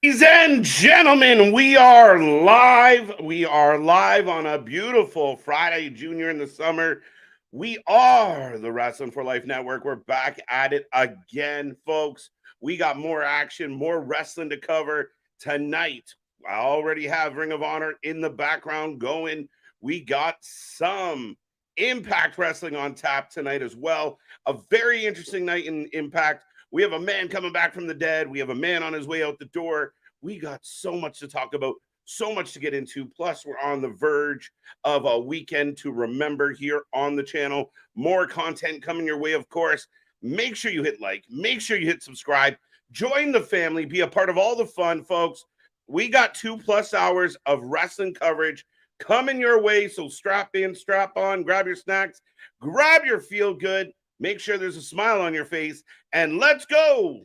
Ladies and gentlemen, we are live. We are live on a beautiful Friday, Junior in the summer. We are the Wrestling for Life Network. We're back at it again, folks. We got more action, more wrestling to cover tonight. I already have Ring of Honor in the background going. We got some Impact Wrestling on tap tonight as well. A very interesting night in Impact. We have a man coming back from the dead. We have a man on his way out the door. We got so much to talk about, so much to get into. Plus, we're on the verge of a weekend to remember here on the channel. More content coming your way, of course. Make sure you hit like, make sure you hit subscribe, join the family, be a part of all the fun, folks. We got 2+ hours of wrestling coverage coming your way. So strap in, strap on, grab your snacks, grab your feel good. Make sure there's a smile on your face, and let's go.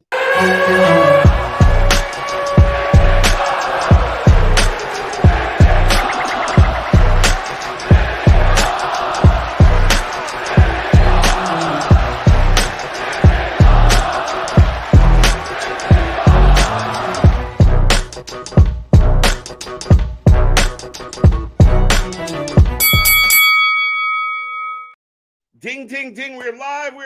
Ding, ding, ding. We're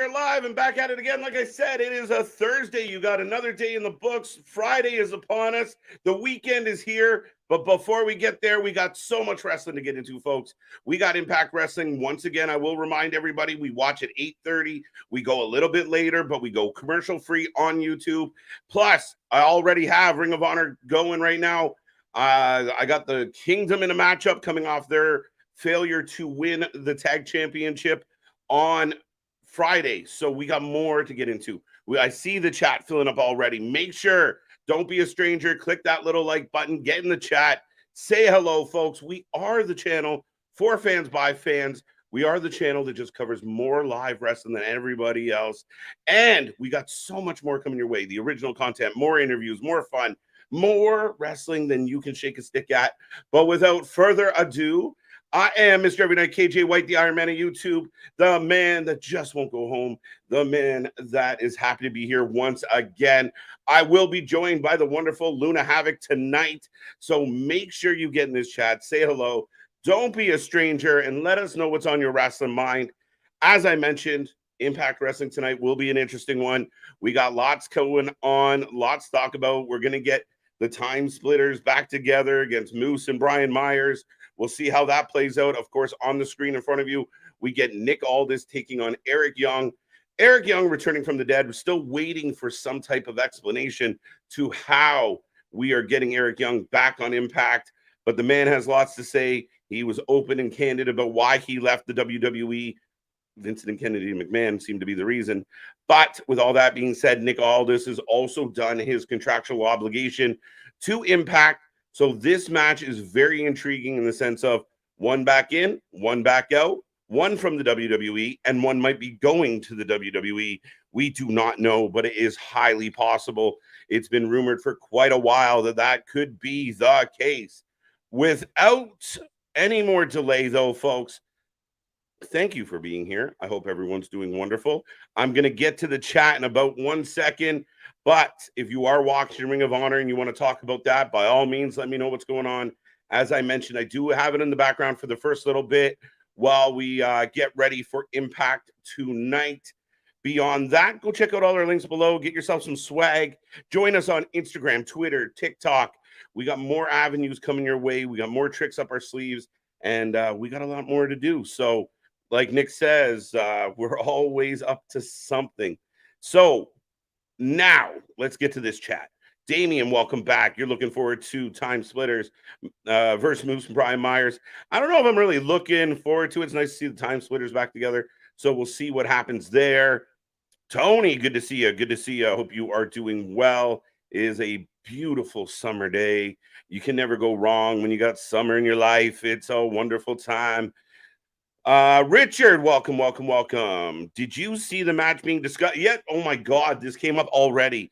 live, and back at it again. Like I said, it is a Thursday. You got another day in the books. Friday is upon us. The weekend is here. But before we get there, we got so much wrestling to get into, folks. We got Impact Wrestling. Once again, I will remind everybody, we watch at 8:30. We go a little bit later, but we go commercial-free on YouTube. Plus, I already have Ring of Honor going right now. I got the Kingdom in a matchup coming off their failure to win the tag championship on Friday. So we got more to get into. I see the chat filling up already. Make sure, don't be a stranger. Click that little like button. Get in the chat. Say hello, folks. We are the channel for fans by fans. We are the channel that just covers more live wrestling than everybody else. And we got so much more coming your way. The original content, more interviews, more fun, more wrestling than you can shake a stick at. But without further ado, I am Mr. Every Night KJ White, the Iron Man of YouTube, the man that just won't go home, the man that is happy to be here once again. I will be joined by the wonderful Luna Havoc tonight, so make sure you get in this chat, say hello, don't be a stranger, and let us know what's on your wrestling mind. As I mentioned, Impact Wrestling tonight will be an interesting one. We got lots going on, lots to talk about. We're going to get the Time Splitters back together against Moose and Brian Myers. We'll see how that plays out. Of course, on the screen in front of you, we get Nick Aldis taking on Eric Young. Eric Young returning from the dead. We're still waiting for some type of explanation to how we are getting Eric Young back on Impact. But the man has lots to say. He was open and candid about why he left the WWE. Vincent and Kennedy McMahon seem to be the reason. But with all that being said, Nick Aldis has also done his contractual obligation to Impact. So this match is very intriguing in the sense of one back in, one back out, one from the WWE, and one might be going to the WWE. We do not know, but it is highly possible. It's been rumored for quite a while that that could be the case. Without any more delay, though, folks, thank you for being here. I hope everyone's doing wonderful. I'm going to get to the chat in about 1 second. But if you are watching Ring of Honor and you want to talk about that, by all means, let me know what's going on. As I mentioned, I do have it in the background for the first little bit while we get ready for Impact tonight. Beyond that, go check out all our links below. Get yourself some swag. Join us on Instagram, Twitter, TikTok. We got more avenues coming your way. We got more tricks up our sleeves, and we got a lot more to do. So, like Nick says, we're always up to something. So, now, let's get to this chat. Damian, welcome back. You're looking forward to Time Splitters versus Moose and Brian Myers. I don't know if I'm really looking forward to it. It's nice to see the Time Splitters back together. So we'll see what happens there. Tony, good to see you. Good to see you. I hope you are doing well. It is a beautiful summer day. You can never go wrong when you got summer in your life. It's a wonderful time. Richard, welcome. Did you see the match being discussed yet? Oh my God, this came up already.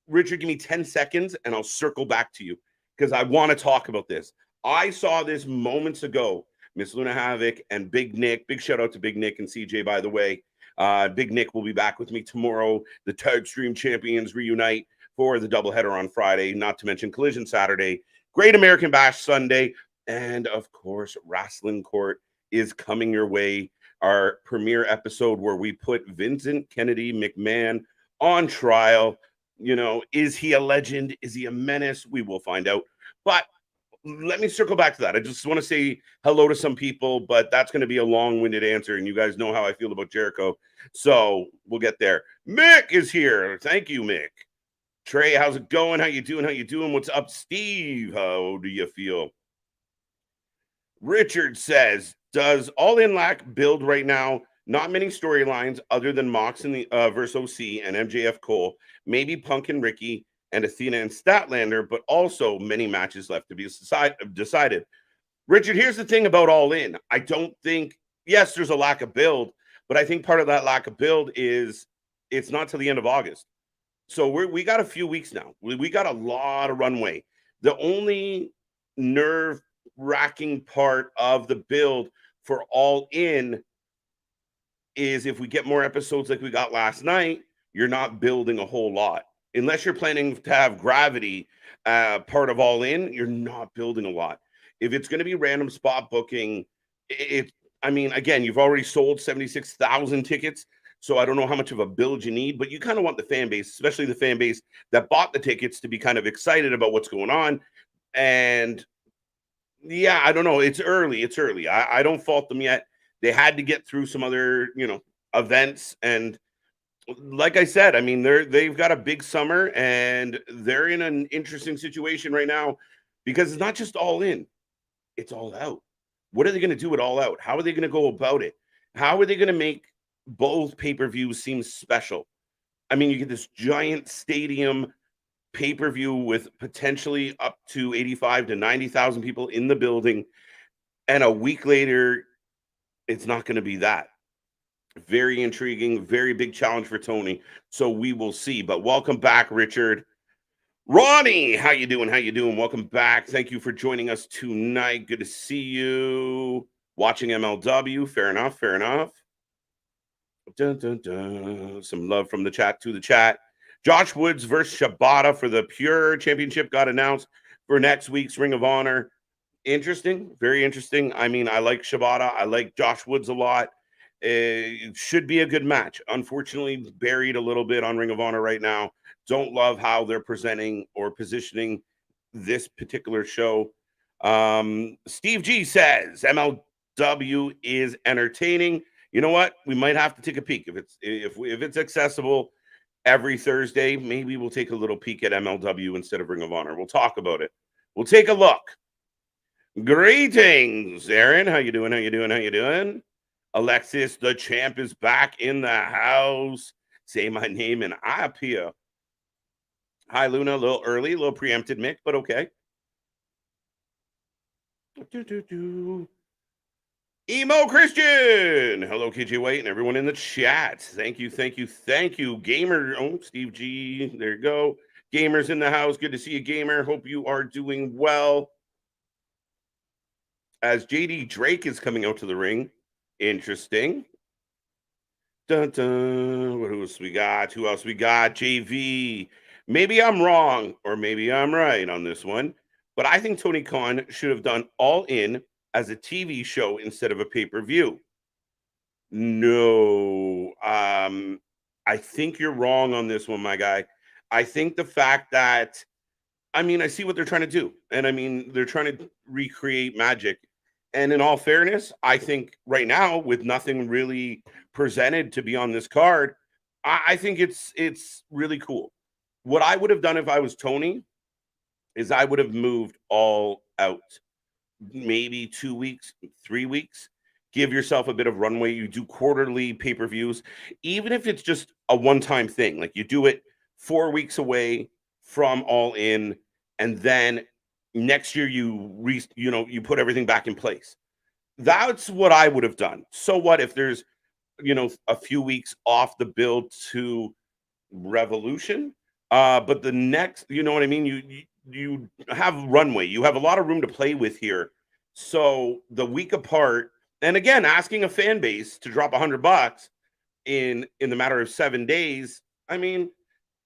Richard, give me 10 seconds and I'll circle back to you because I want to talk about this. I saw this moments ago. Miss Luna Havoc and Big Nick. Big shout out to Big Nick and CJ, by the way. Big Nick will be back with me tomorrow. The Tag Stream Champions reunite. for the doubleheader on Friday, not to mention Collision Saturday, Great American Bash Sunday, and of course, Wrasslin Court is coming your way. Our premiere episode where we put Vincent Kennedy McMahon on trial. You know, is he a legend? Is he a menace? We will find out. But let me circle back to that. I just want to say hello to some people, but that's going to be a long-winded answer, and you guys know how I feel about Jericho, so we'll get there. Mick is here. Thank you, Mick. Trey, how's it going? How you doing? How you doing? What's up, Steve? How do you feel? Richard says, does All In lack build right now? Not many storylines other than Mox and the versus OC and MJF Cole, maybe Punk and Ricky and Athena and Statlander, but also many matches left to be decided. Richard, here's the thing about All In. I don't think, yes, there's a lack of build, but I think part of that lack of build is it's not till the end of August. So we got a few weeks now. We got a lot of runway. The only nerve-wracking part of the build for All In is if we get more episodes like we got last night, you're not building a whole lot. Unless you're planning to have Gravity part of All In, you're not building a lot. If it's going to be random spot booking, I mean, again, you've already sold 76,000 tickets, so I don't know how much of a build you need, but you kind of want the fan base, especially the fan base that bought the tickets, to be kind of excited about what's going on. And yeah, I don't know. It's early. It's early. I don't fault them yet. They had to get through some other, events. And like I said, I mean, they've got a big summer and they're in an interesting situation right now because it's not just All In, it's All Out. What are they going to do with All Out? How are they going to go about it? How are they going to make both pay-per-views seem special? I mean, you get this giant stadium pay-per-view with potentially up to 85 to 90,000 people in the building, and a week later, it's not going to be that. Very intriguing, very big challenge for Tony. So we will see. But welcome back, Richard. Ronnie, how you doing? How you doing? Welcome back. Thank you for joining us tonight. Good to see you. Watching MLW. Fair enough. Fair enough. Dun, dun, dun. Some love from the chat to the chat. Josh Woods versus Shibata for the Pure Championship got announced for next week's Ring of Honor. Interesting. Very interesting. I mean, I like Shibata. I like Josh Woods a lot. It should be a good match. Unfortunately, buried a little bit on Ring of Honor right now. Don't love how they're presenting or positioning this particular show. Steve G says MLW is entertaining. You know what? We might have to take a peek if it's accessible every Thursday. Maybe we'll take a little peek at MLW instead of Ring of Honor. We'll talk about it. We'll take a look. Greetings, Aaron. How you doing? How you doing? How you doing? Alexis, the champ, is back in the house. Say my name and I appear. Hi, Luna. A little early, a little preempted, Mick, but okay. Emo Christian. Hello, KJ White, and everyone in the chat. Thank you, thank you, thank you. Gamer. Oh, Steve G. There you go. Gamers in the house. Good to see you, Gamer. Hope you are doing well. As JD Drake is coming out to the ring. Interesting. Dun, dun. What else we got? Who else we got? JV. Maybe I'm wrong, or maybe I'm right on this one, but I think Tony Khan should have done All In as a TV show instead of a pay-per-view. No. I think you're wrong on this one, my guy. I think the fact that, I mean, I see what they're trying to do, and I mean, they're trying to recreate magic. And in all fairness, I think right now, with nothing really presented to be on this card, I think it's really cool. What I would have done if I was Tony is I would have moved All Out. Maybe 2 weeks, 3 weeks. Give yourself a bit of runway. You do quarterly pay-per-views, even if it's just a one-time thing. Like you do it 4 weeks away from All In, and then next year you put everything back in place. That's what I would have done. So what if there's a few weeks off the build to Revolution, but the next, you know what I mean, you have runway, you have a lot of room to play with here. So the week apart, and again, asking a fan base to drop $100 in the matter of 7 days, I mean,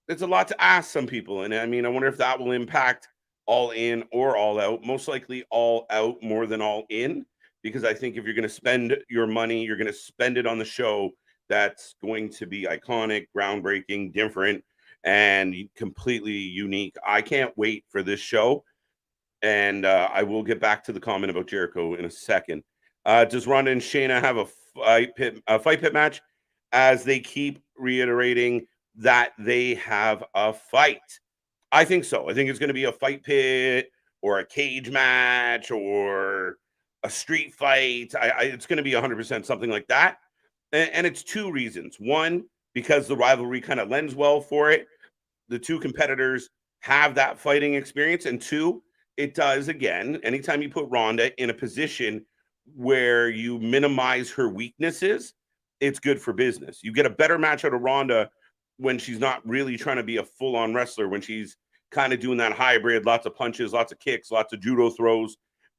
It's a lot to ask some people. And I mean, I wonder if that will impact All In or All Out. Most likely All Out more than All In, because I think if you're going to spend your money, you're going to spend it on the show that's going to be iconic, groundbreaking, different, and completely unique. I can't wait for this show. And I will get back to the comment about Jericho in a second. Does Ronda and Shayna have a fight pit match? As they keep reiterating that they have a fight. I think so. I think it's going to be a fight pit or a cage match or a street fight. It's going to be 100% something like that. And it's two reasons. One, because the rivalry kind of lends well for it. The two competitors have that fighting experience. And two, it does, again, anytime you put Ronda in a position where you minimize her weaknesses, it's good for business. You get a better match out of Ronda when she's not really trying to be a full-on wrestler, when she's kind of doing that hybrid, lots of punches, lots of kicks, lots of judo throws.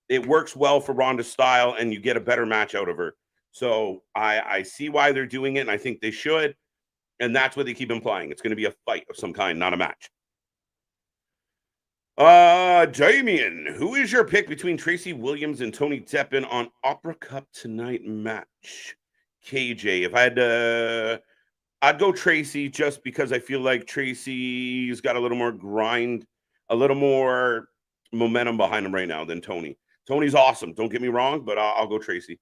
It works well for Ronda's style, and you get a better match out of her. So I see why they're doing it, and I think they should. And that's what they keep implying. It's going to be a fight of some kind, not a match. Damien, who is your pick between Tracy Williams and Tony Deppen on Opera Cup tonight match? KJ, if I had to, I'd go Tracy just because I feel like Tracy's got a little more grind, a little more momentum behind him right now than Tony. Tony's awesome. Don't get me wrong, but I'll go Tracy.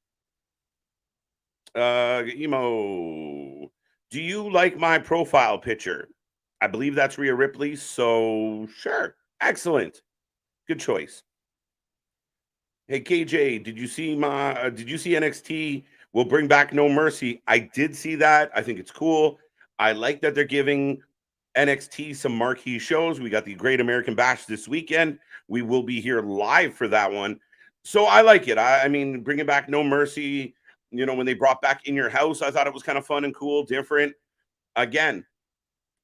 Emo, do you like my profile picture? I believe that's Rhea Ripley, so sure. Excellent. Good choice. Hey KJ, did you see NXT will bring back No Mercy? I did see that. I think it's cool. I like that they're giving NXT some marquee shows. We got the Great American Bash this weekend. We will be here live for that one. So I like it. I mean, bringing back No Mercy, when they brought back In Your House, I thought it was kind of fun and cool, different. Again,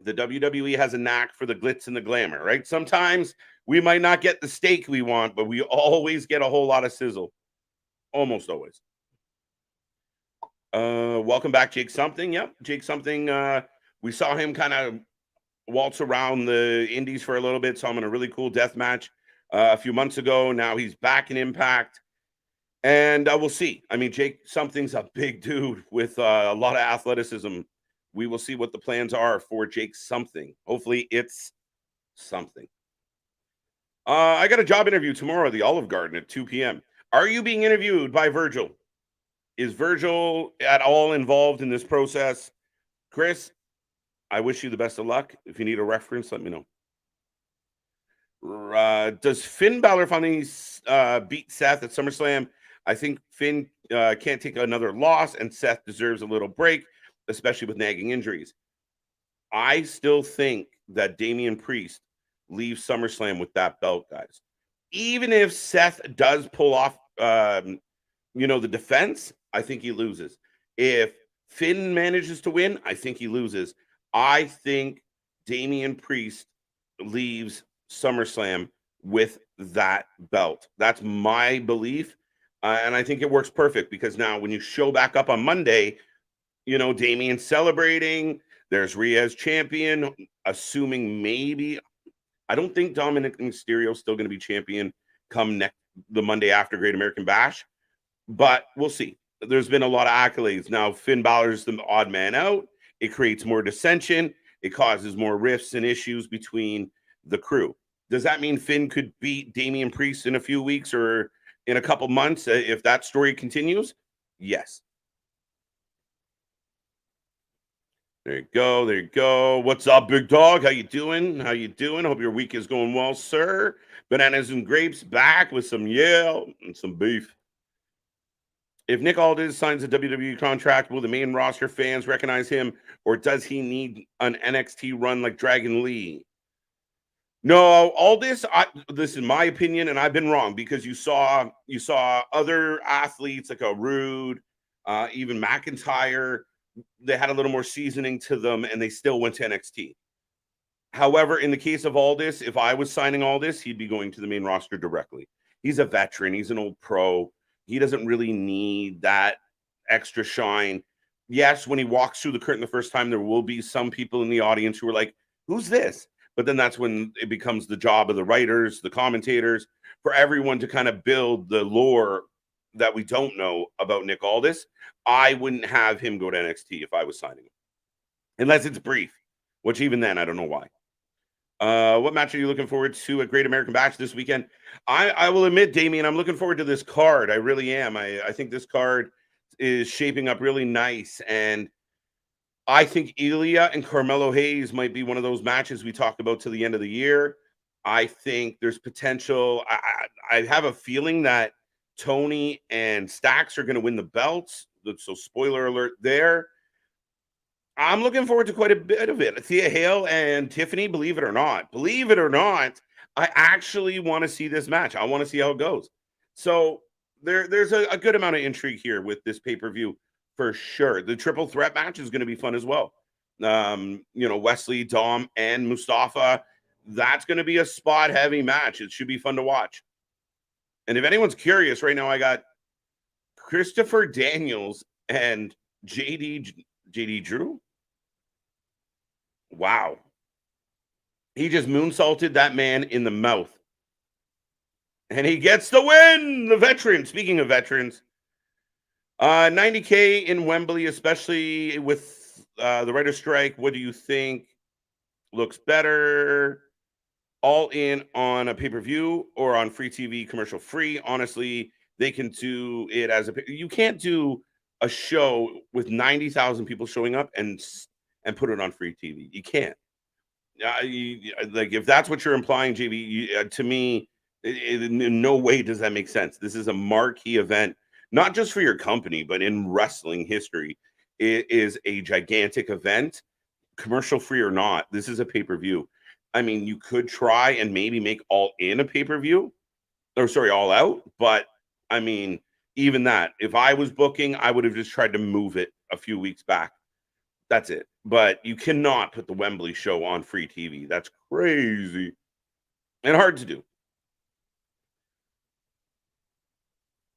the WWE has a knack for the glitz and the glamour, right? Sometimes we might not get the steak we want, but we always get a whole lot of sizzle. Almost always. Welcome back, Jake Something. Yep, Jake Something. We saw him kind of waltz around the indies for a little bit. Saw him in a really cool death match a few months ago. Now he's back in Impact. And we'll see. I mean, Jake Something's a big dude with a lot of athleticism. We will see what the plans are for Jake Something. Hopefully it's something. I got a job interview tomorrow at the Olive Garden at 2 p.m. Are you being interviewed by Virgil? Is Virgil at all involved in this process? Chris, I wish you the best of luck. If you need a reference, let me know. Does Finn Balor finally beat Seth at SummerSlam? I think Finn can't take another loss, and Seth deserves a little break, especially with nagging injuries. I still think that Damian Priest leaves SummerSlam with that belt, guys. Even if Seth does pull off, the defense, I think he loses. If Finn manages to win, I think he loses. I think Damian Priest leaves SummerSlam with that belt. That's my belief. And I think it works perfect because now when you show back up on Monday, Damian's celebrating. There's Rhea's champion, assuming maybe. I don't think Dominic Mysterio's still going to be champion come the Monday after Great American Bash, but we'll see. There's been a lot of accolades. Now, Finn Balor's the odd man out. It creates more dissension. It causes more rifts and issues between the crew. Does that mean Finn could beat Damian Priest in a few weeks or in a couple months if that story continues? Yes. There you go. There you go. What's up, big dog? How you doing? Hope your week is going well, sir. Bananas and Grapes back with some Yale and some beef. If Nick Aldis signs a WWE contract, will the main roster fans recognize him, or does he need an NXT run like Dragon Lee? No, Aldis, this is my opinion, and I've been wrong because you saw other athletes like a Rude, even McIntyre. They had a little more seasoning to them, and they still went to NXT. However, in the case of Aldis, if I was signing Aldis, he'd be going to the main roster directly. He's a veteran. He's an old pro. He doesn't really need that extra shine. Yes, when he walks through the curtain the first time, there will be some people in the audience who are like, Who's this? But then that's when it becomes the job of the writers, the commentators, for everyone to kind of build the lore that we don't know about Nick Aldis. I wouldn't have him go to NXT if I was signing him, unless it's brief, which even then, I don't know why. What match are you looking forward to at Great American Bash this weekend? I will admit, Damien, I'm looking forward to this card. I really am. I think this card is shaping up really nice. And I think Ilya and Carmelo Hayes might be one of those matches we talk about to the end of the year. I think there's potential. I have a feeling that Tony and Stacks are going to win the belts. So spoiler alert there. I'm looking forward to quite a bit of it. Thea Hale and Tiffany, believe it or not, I actually want to see this match. I want to see how it goes. So there's a good amount of intrigue here with this pay-per-view for sure. The triple threat match is going to be fun as well. Wesley, Dom, and Mustafa. That's going to be a spot-heavy match. It should be fun to watch. And if anyone's curious, right now I got Christopher Daniels and JD Drew. Wow. He just moonsaulted that man in the mouth. And he gets the win. The veteran. Speaking of veterans, $90K in Wembley, especially with the writer's strike. What do you think looks better? All in on a pay-per-view or on free TV, commercial free? Honestly, they can do it as you can't do a show with 90,000 people showing up and put it on free TV. You can't. Like if that's what you're implying, JB, to me, in no way does that make sense. This is a marquee event, not just for your company, but in wrestling history. It is a gigantic event, commercial free or not. This is a pay-per-view. I mean, you could try and maybe make All In a pay-per-view, All Out. But I mean, even that, if I was booking, I would have just tried to move it a few weeks back. That's it. But you cannot put the Wembley show on free TV. That's crazy and hard to do.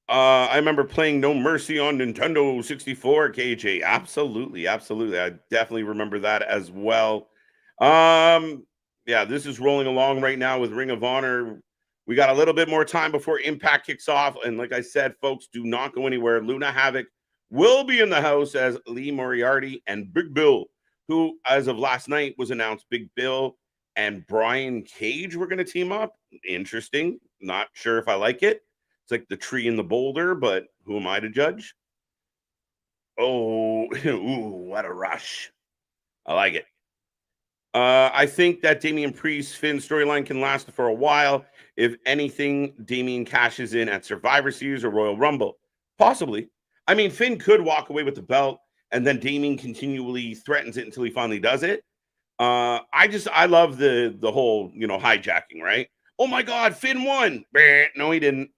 I remember playing No Mercy on Nintendo 64, KJ. Absolutely. I definitely remember that as well. Yeah, this is rolling along right now with Ring of Honor. We got a little bit more time before Impact kicks off. And like I said, folks, do not go anywhere. Luna Havoc will be in the house as Lee Moriarty and Big Bill, who, as of last night, was announced Big Bill and Brian Cage were going to team up. Interesting. Not sure if I like it. It's like the tree and the boulder, but who am I to judge? Oh, ooh, what a rush. I like it. I think that Damian Priest Finn storyline can last for a while. If anything, Damian cashes in at Survivor Series or Royal Rumble. Possibly. I mean, Finn could walk away with the belt, and then Damian continually threatens it until he finally does it. I love the whole, hijacking, right? Oh my God, Finn won. No, he didn't.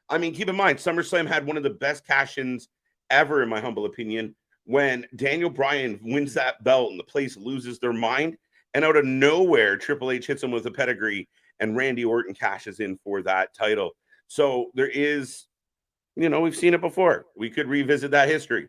I mean, keep in mind, SummerSlam had one of the best cash-ins ever, in my humble opinion, when Daniel Bryan wins that belt and the place loses their mind. And out of nowhere, Triple H hits him with a pedigree and Randy Orton cashes in for that title. So there is, we've seen it before. We could revisit that history.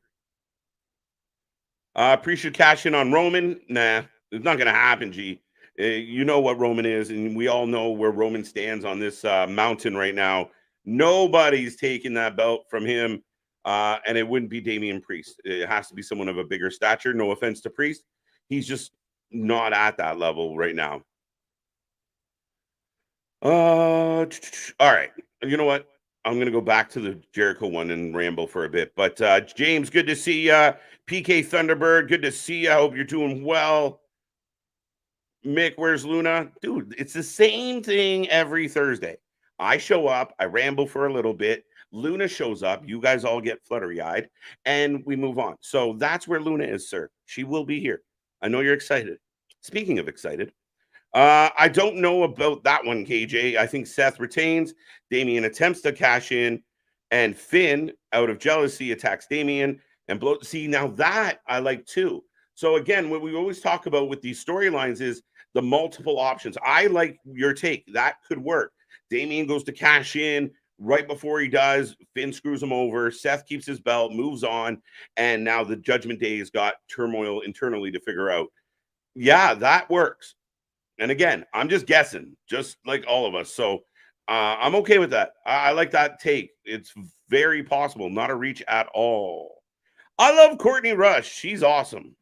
Priest should cash in on Roman. Nah, it's not going to happen, G. You know what Roman is, and we all know where Roman stands on this mountain right now. Nobody's taking that belt from him, and it wouldn't be Damian Priest. It has to be someone of a bigger stature. No offense to Priest. He's just not at that level right now. All right. You know what? I'm going to go back to the Jericho one and ramble for a bit. But James, good to see you. PK Thunderbird, good to see you. I hope you're doing well. Mick, where's Luna? Dude, it's the same thing every Thursday. I show up, I ramble for a little bit. Luna shows up. You guys all get fluttery-eyed, and we move on. So that's where Luna is, sir. She will be here. I know you're excited. Speaking of excited, I don't know about that one, KJ. I think Seth retains. Damian attempts to cash in, and Finn, out of jealousy, attacks Damian and blow. See, now that I like too. So again, what we always talk about with these storylines is the multiple options. I like your take. That could work. Damian goes to cash in. Right before he does, Finn screws him over. Seth keeps his belt, moves on, and now the Judgment Day has got turmoil internally to figure out. Yeah, that works. And again, I'm just guessing, just like all of us. So I'm okay with that. I like that take. It's very possible, not a reach at all. I love Courtney Rush. She's awesome.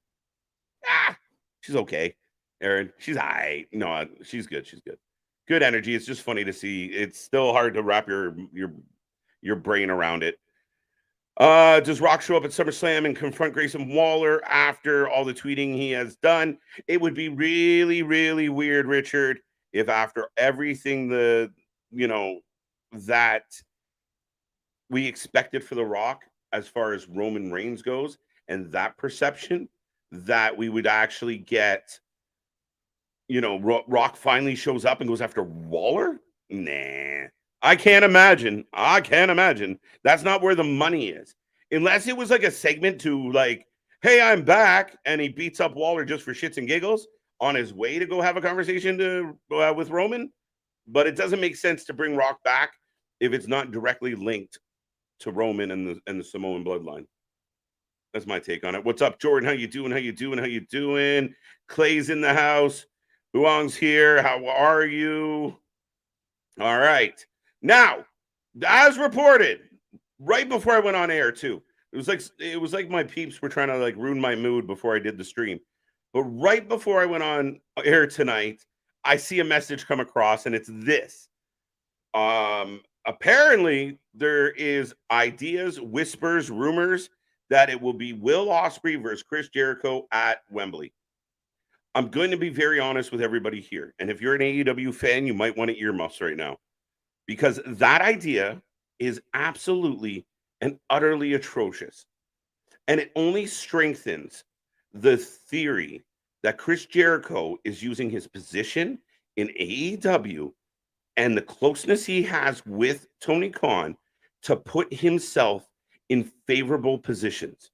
Ah, she's okay. Aaron, she's all right. No, she's good. She's good. Good energy. It's just funny to see. It's still hard to wrap your brain around it. Does Rock show up at SummerSlam and confront Grayson Waller after all the tweeting he has done? It would be really, really weird, Richard, if after everything you know, that we expected for The Rock as far as Roman Reigns goes and that perception, that we would actually get, Rock finally shows up and goes after Waller? Nah. I can't imagine. I can't imagine. That's not where the money is. Unless it was like a segment to like, hey, I'm back, and he beats up Waller just for shits and giggles on his way to go have a conversation with Roman. But it doesn't make sense to bring Rock back if it's not directly linked to Roman and the Samoan bloodline. That's my take on it. What's up, Jordan? How you doing? How you doing? How you doing? Clay's in the house. Huang's here. How are you? All right. Now, as reported, right before I went on air, too. It was like my peeps were trying to like ruin my mood before I did the stream. But right before I went on air tonight, I see a message come across, and it's this. Apparently there is ideas, whispers, rumors that it will be Will Ospreay versus Chris Jericho at Wembley. I'm going to be very honest with everybody here. And if you're an AEW fan, you might want to earmuffs right now, because that idea is absolutely and utterly atrocious. And it only strengthens the theory that Chris Jericho is using his position in AEW and the closeness he has with Tony Khan to put himself in favorable positions.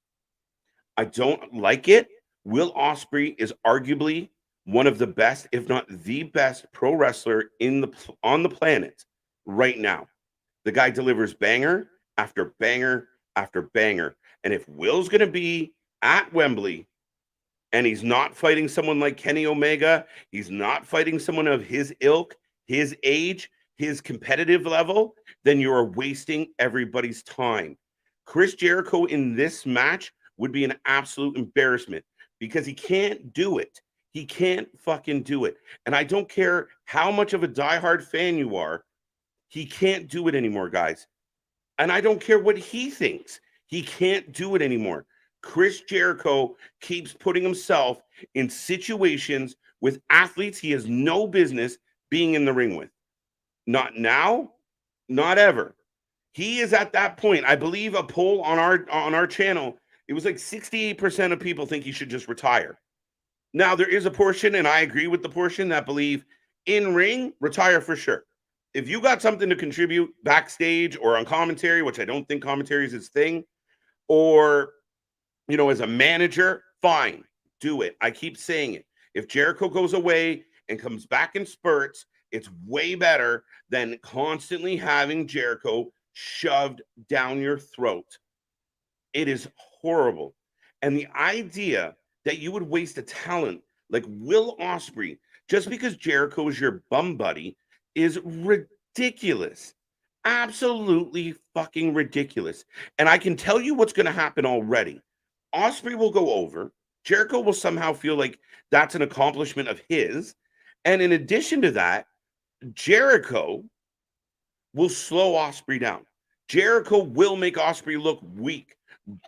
I don't like it. Will Ospreay is arguably one of the best, if not the best, pro wrestler on the planet right now. The guy delivers banger after banger after banger. And if Will's going to be at Wembley and he's not fighting someone like Kenny Omega, he's not fighting someone of his ilk, his age, his competitive level, then you are wasting everybody's time. Chris Jericho in this match would be an absolute embarrassment because he can't do it. He can't fucking do it. And I don't care how much of a diehard fan you are, he can't do it anymore, guys. And I don't care what he thinks. He can't do it anymore. Chris Jericho keeps putting himself in situations with athletes he has no business being in the ring with. Not now, not ever. He is at that point. I believe a poll on our channel, it was like 68% of people think he should just retire. Now, there is a portion, and I agree with the portion, that believe in ring, retire for sure. If you got something to contribute backstage or on commentary, which I don't think commentary is his thing, or, as a manager, fine, do it. I keep saying it. If Jericho goes away and comes back in spurts, it's way better than constantly having Jericho shoved down your throat. It is horrible. And the idea that you would waste a talent like Will Ospreay just because Jericho is your bum buddy is ridiculous. Absolutely fucking ridiculous. And I can tell you what's going to happen already. Ospreay will go over. Jericho will somehow feel like that's an accomplishment of his. And in addition to that, Jericho will slow Ospreay down. Jericho will make Ospreay look weak.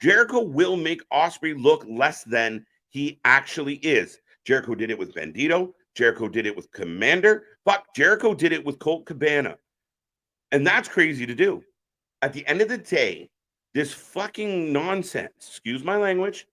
Jericho will make Ospreay look less than he actually is. Jericho did it with Bandito. Jericho did it with Commander. Fuck, Jericho did it with Colt Cabana. And that's crazy to do. At the end of the day, this fucking nonsense, excuse my language,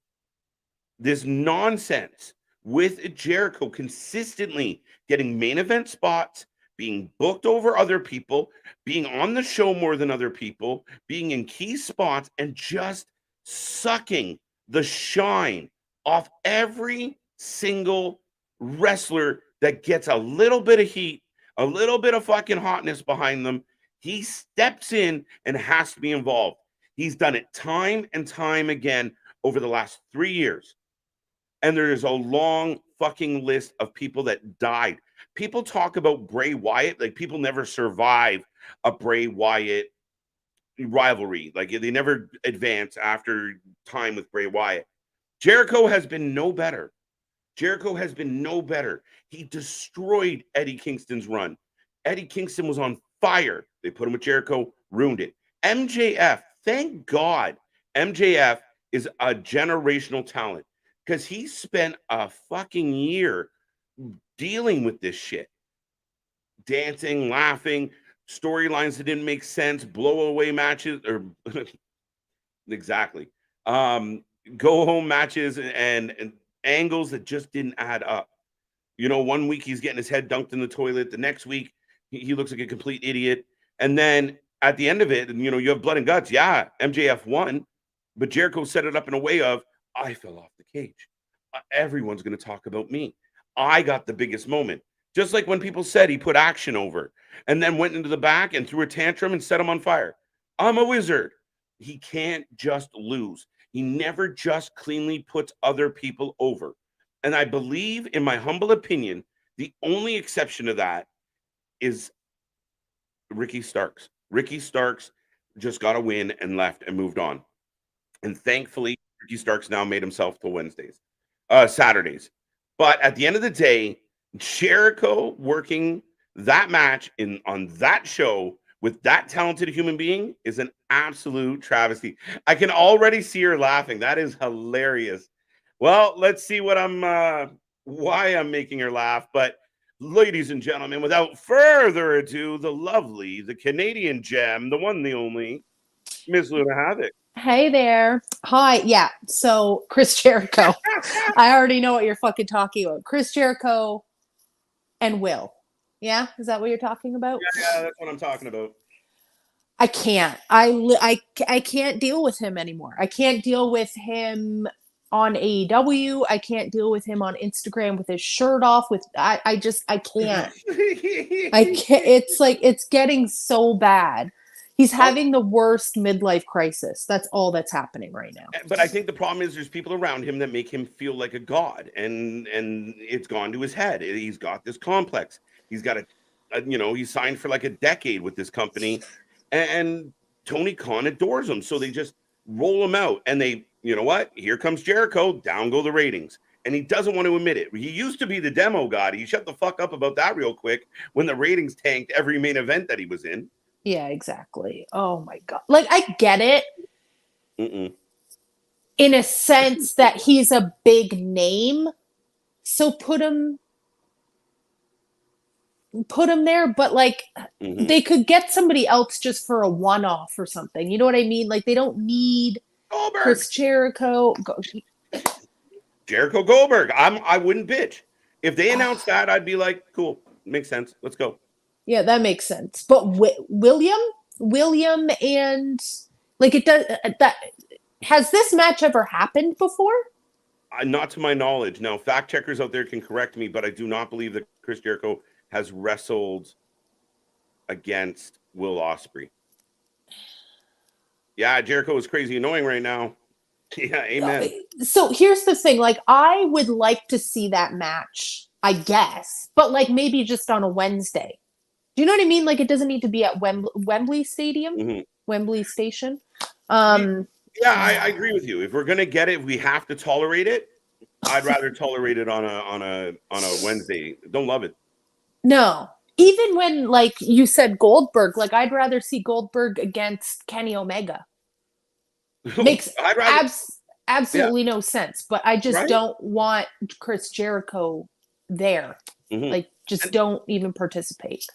this nonsense with Jericho consistently getting main event spots, being booked over other people, being on the show more than other people, being in key spots, and just sucking the shine off every single wrestler that gets a little bit of heat, a little bit of fucking hotness behind them. He steps in and has to be involved. He's done it time and time again over the last 3 years. And there is a long fucking list of people that died. People talk about Bray Wyatt, like people never survive a Bray Wyatt rivalry. Like they never advance after time with Bray Wyatt. Jericho has been no better. Jericho has been no better. He destroyed Eddie Kingston's run. Eddie Kingston was on fire. They put him with Jericho, ruined it. MJF, thank God, MJF is a generational talent because he spent a fucking year dealing with this shit. Dancing, laughing, storylines that didn't make sense, blow away matches, or exactly. Go home matches and angles that just didn't add up. You know, one week he's getting his head dunked in the toilet. The next week he looks like a complete idiot. And then at the end of it, you know, you have blood and guts. Yeah, MJF won, but Jericho set it up in a way of, I fell off the cage. Everyone's going to talk about me. I got the biggest moment. Just like when people said he put Action over and then went into the back and threw a tantrum and set him on fire. I'm a wizard. He can't just lose. He never just cleanly puts other people over. And I believe, in my humble opinion, the only exception to that is Ricky Starks. Ricky Starks just got a win and left and moved on. And thankfully, Ricky Starks now made himself to Saturdays. But at the end of the day, Jericho working that match on that show with that talented human being is an absolute travesty. I can already see her laughing. That is hilarious. Well, let's see why I'm making her laugh. But ladies and gentlemen, without further ado, the Canadian gem, the one, the only, Miss Luna Havoc. Hey there. Hi. Yeah. So Chris Jericho. I already know what you're fucking talking about. Chris Jericho and Will. Yeah? Is that what you're talking about? Yeah, that's what I'm talking about. I can't. I can't deal with him anymore. I can't deal with him on AEW. I can't deal with him on Instagram with his shirt off. I can't. I can't. It's like it's getting so bad. He's having the worst midlife crisis. That's all that's happening right now. But I think the problem is there's people around him that make him feel like a god, and it's gone to his head. He's got this complex. He's got he signed for like a decade with this company, and Tony Khan adores him. So they just roll him out, and they, you know what? Here comes Jericho. Down go the ratings. And he doesn't want to admit it. He used to be the demo god. He shut the fuck up about that real quick when the ratings tanked every main event that he was in. Yeah, exactly. Oh my God. Like, I get it. In a sense that he's a big name. So put him there, but like they could get somebody else just for a one-off or something. You know what I mean? Like they don't need Goldberg. Chris Jericho. Jericho Goldberg. I wouldn't bitch. If they announced that, I'd be like, cool, makes sense. Let's go. Yeah, that makes sense. But William and like it does that. Has this match ever happened before? Not to my knowledge. Now, fact checkers out there can correct me, but I do not believe that Chris Jericho has wrestled against Will Ospreay. Yeah, Jericho is crazy annoying right now. Yeah, amen. So here's the thing. Like, I would like to see that match, I guess, but like maybe just on a Wednesday. Do you know what I mean? Like, it doesn't need to be at Wembley Stadium, Wembley Station. Yeah, I agree with you. If we're gonna get it, we have to tolerate it. I'd rather tolerate it on a Wednesday. Don't love it. No, even when like you said Goldberg, like I'd rather see Goldberg against Kenny Omega. Makes absolutely no sense. But I just don't want Chris Jericho there. Like, just don't even participate.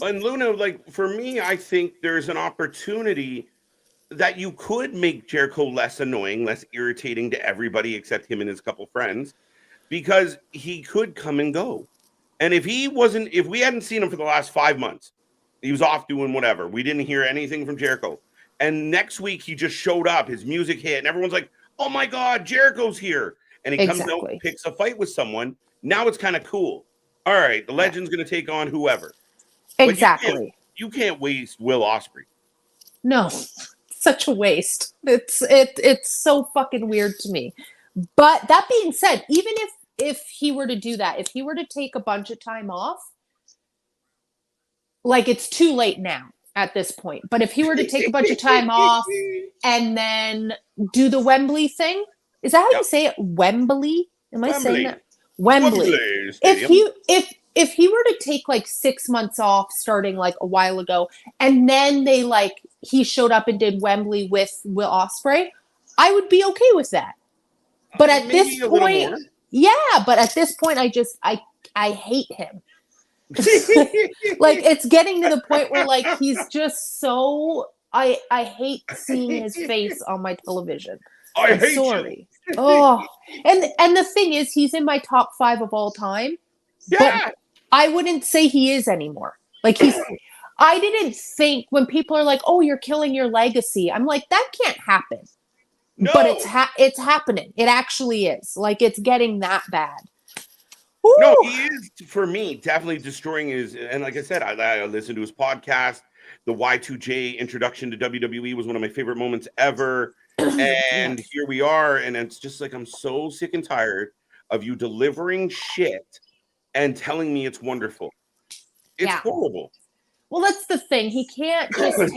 And Luna, like for me, I think there's an opportunity that you could make Jericho less annoying, less irritating to everybody except him and his couple friends, because he could come and go. And if we hadn't seen him for the last 5 months, he was off doing whatever. We didn't hear anything from Jericho. And next week he just showed up, his music hit, and everyone's like, oh my God, Jericho's here. And he comes out and picks a fight with someone. Now it's kind of cool. All right, the legend's going to take on whoever. Exactly. You can't waste Will Ospreay. No, such a waste. It's so fucking weird to me. But that being said, even if he were to do that, if he were to take a bunch of time off, like it's too late now at this point. But if he were to take a bunch of time off and then do the Wembley thing, is that how you say it? Wembley? Am I saying that? Wembley. If he were to take like 6 months off starting like a while ago, and then he showed up and did Wembley with Will Ospreay, I would be okay with that. But at this point, but at this point, I hate him. Like it's getting to the point where like he's just so I hate seeing his face on my television. I'm sorry. Oh, and the thing is, he's in my top 5 of all time. Yeah. But I wouldn't say he is anymore. Like I didn't think when people are like, "Oh, you're killing your legacy." I'm like, that can't happen. No. But it's happening. It actually is. Like it's getting that bad. Ooh. No, he is, for me, definitely destroying his, and like I said, I listened to his podcast. The Y2J introduction to WWE was one of my favorite moments ever. And here we are, and it's just like, I'm so sick and tired of you delivering shit and telling me it's wonderful. It's horrible. Well, that's the thing. He can't just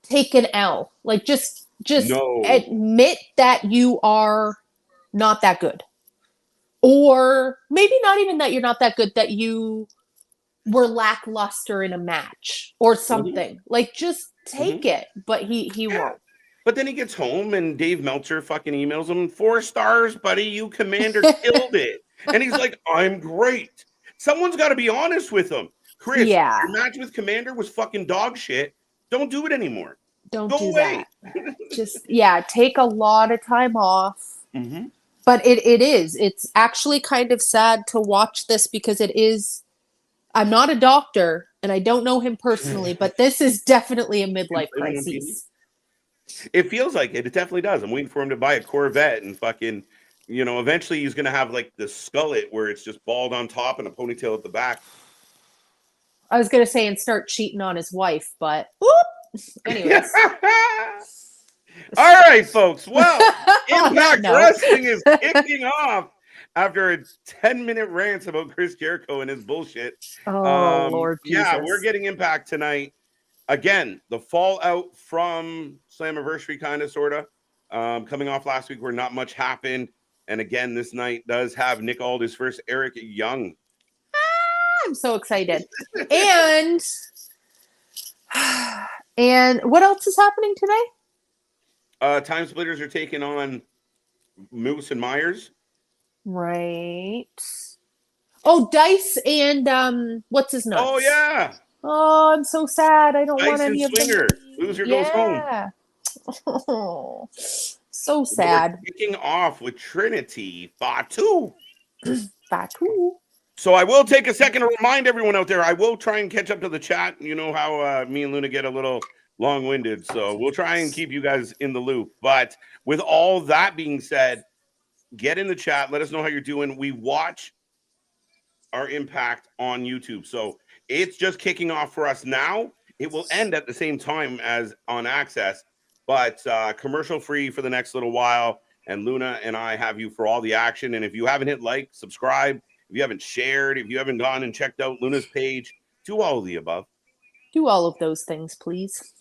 take an L. Like just admit that you are not that good. Or maybe not even that you're not that good, that you were lackluster in a match or something. Like, just take it. But he won't. But then he gets home and Dave Meltzer fucking emails him, 4 stars, buddy. You Commander killed it. And he's like, I'm great. Someone's got to be honest with him. Chris, your match with Commander was fucking dog shit. Don't do it anymore. Don't do that. Just, take a lot of time off. Mm-hmm. But it's actually kind of sad to watch this because I'm not a doctor and I don't know him personally, but this is definitely a midlife crisis. It feels like it. It definitely does. I'm waiting for him to buy a Corvette and fucking, eventually he's going to have like the skullet where it's just bald on top and a ponytail at the back. I was going to say and start cheating on his wife, but anyways. All right, folks. Well, Impact Wrestling is kicking off after a 10-minute rant about Chris Jericho and his bullshit. Oh, Lord Jesus. Yeah, we're getting Impact tonight. Again, the fallout from Slammiversary, kind of, sort of. Coming off last week where not much happened. And again, this night does have Nick Aldis versus Eric Young. I'm so excited. And what else is happening today? Time Splitters are taking on Moose and Myers. Right. Oh, Dice and what's his nuts? Oh, yeah. Oh, I'm so sad. I don't want any of them. Loser goes home. Oh, so sad. We're kicking off with Trinity Fatu. Fatu. So I will take a second to remind everyone out there, I will try and catch up to the chat. You know how me and Luna get a little long-winded, so we'll try and keep you guys in the loop. But with all that being said, get in the chat. Let us know how you're doing. We watch our Impact on YouTube. So it's just kicking off for us now. It will end at the same time as on Access, but commercial free for the next little while. And Luna and I have you for all the action. And if you haven't hit like, subscribe, if you haven't shared, if you haven't gone and checked out Luna's page, do all of the above. Do all of those things, please.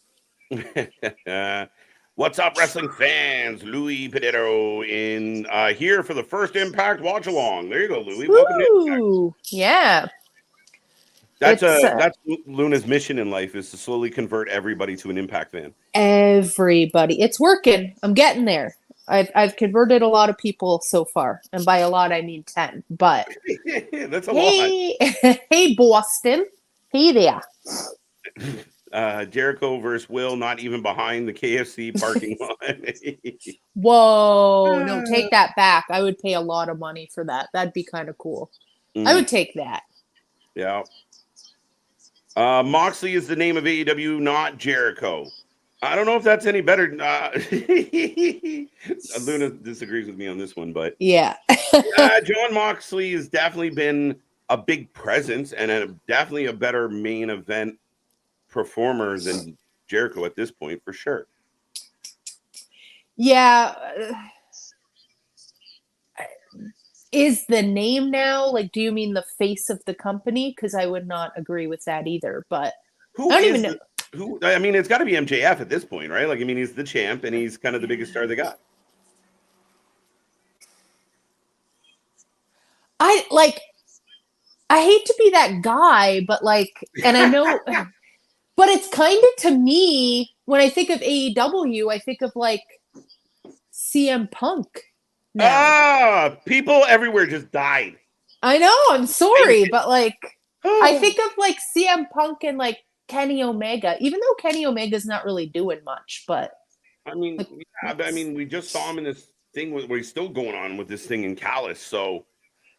What's up, wrestling fans? Louis Pedero in here for the first Impact watch along. There you go, Louis. Welcome to Impact. Yeah. That's Luna's mission in life, is to slowly convert everybody to an Impact fan. Everybody. It's working. I'm getting there. I've converted a lot of people so far. And by a lot I mean 10. But that's a lot. Hey Boston. Hey there. Jericho versus Will, not even behind the KFC parking lot. Whoa, no, take that back. I would pay a lot of money for that. That'd be kind of cool. I would take that. Yeah. Moxley is the name of AEW, not Jericho. I don't know if that's any better. Luna disagrees with me on this one, but yeah. John Moxley has definitely been a big presence and definitely a better main event performer than Jericho at this point, for sure. Yeah. is the name now, like, do you mean the face of the company? Because I would not agree with that either, but Who I don't is even know. who? I mean, it's got to be MJF at this point, right? Like, I mean, he's the champ and he's kind of the biggest star they got. I like, I hate to be that guy, but like, and I know, but it's kind of to me, when I think of AEW, I think of like CM Punk now. People everywhere just died. I know, I'm And sorry, but like, I oh, think of like CM Punk and like Kenny Omega, even though Kenny Omega's not really doing much, but I mean, like, yeah, I mean, we just saw him in this thing where he's still going on with this thing in Callis. So,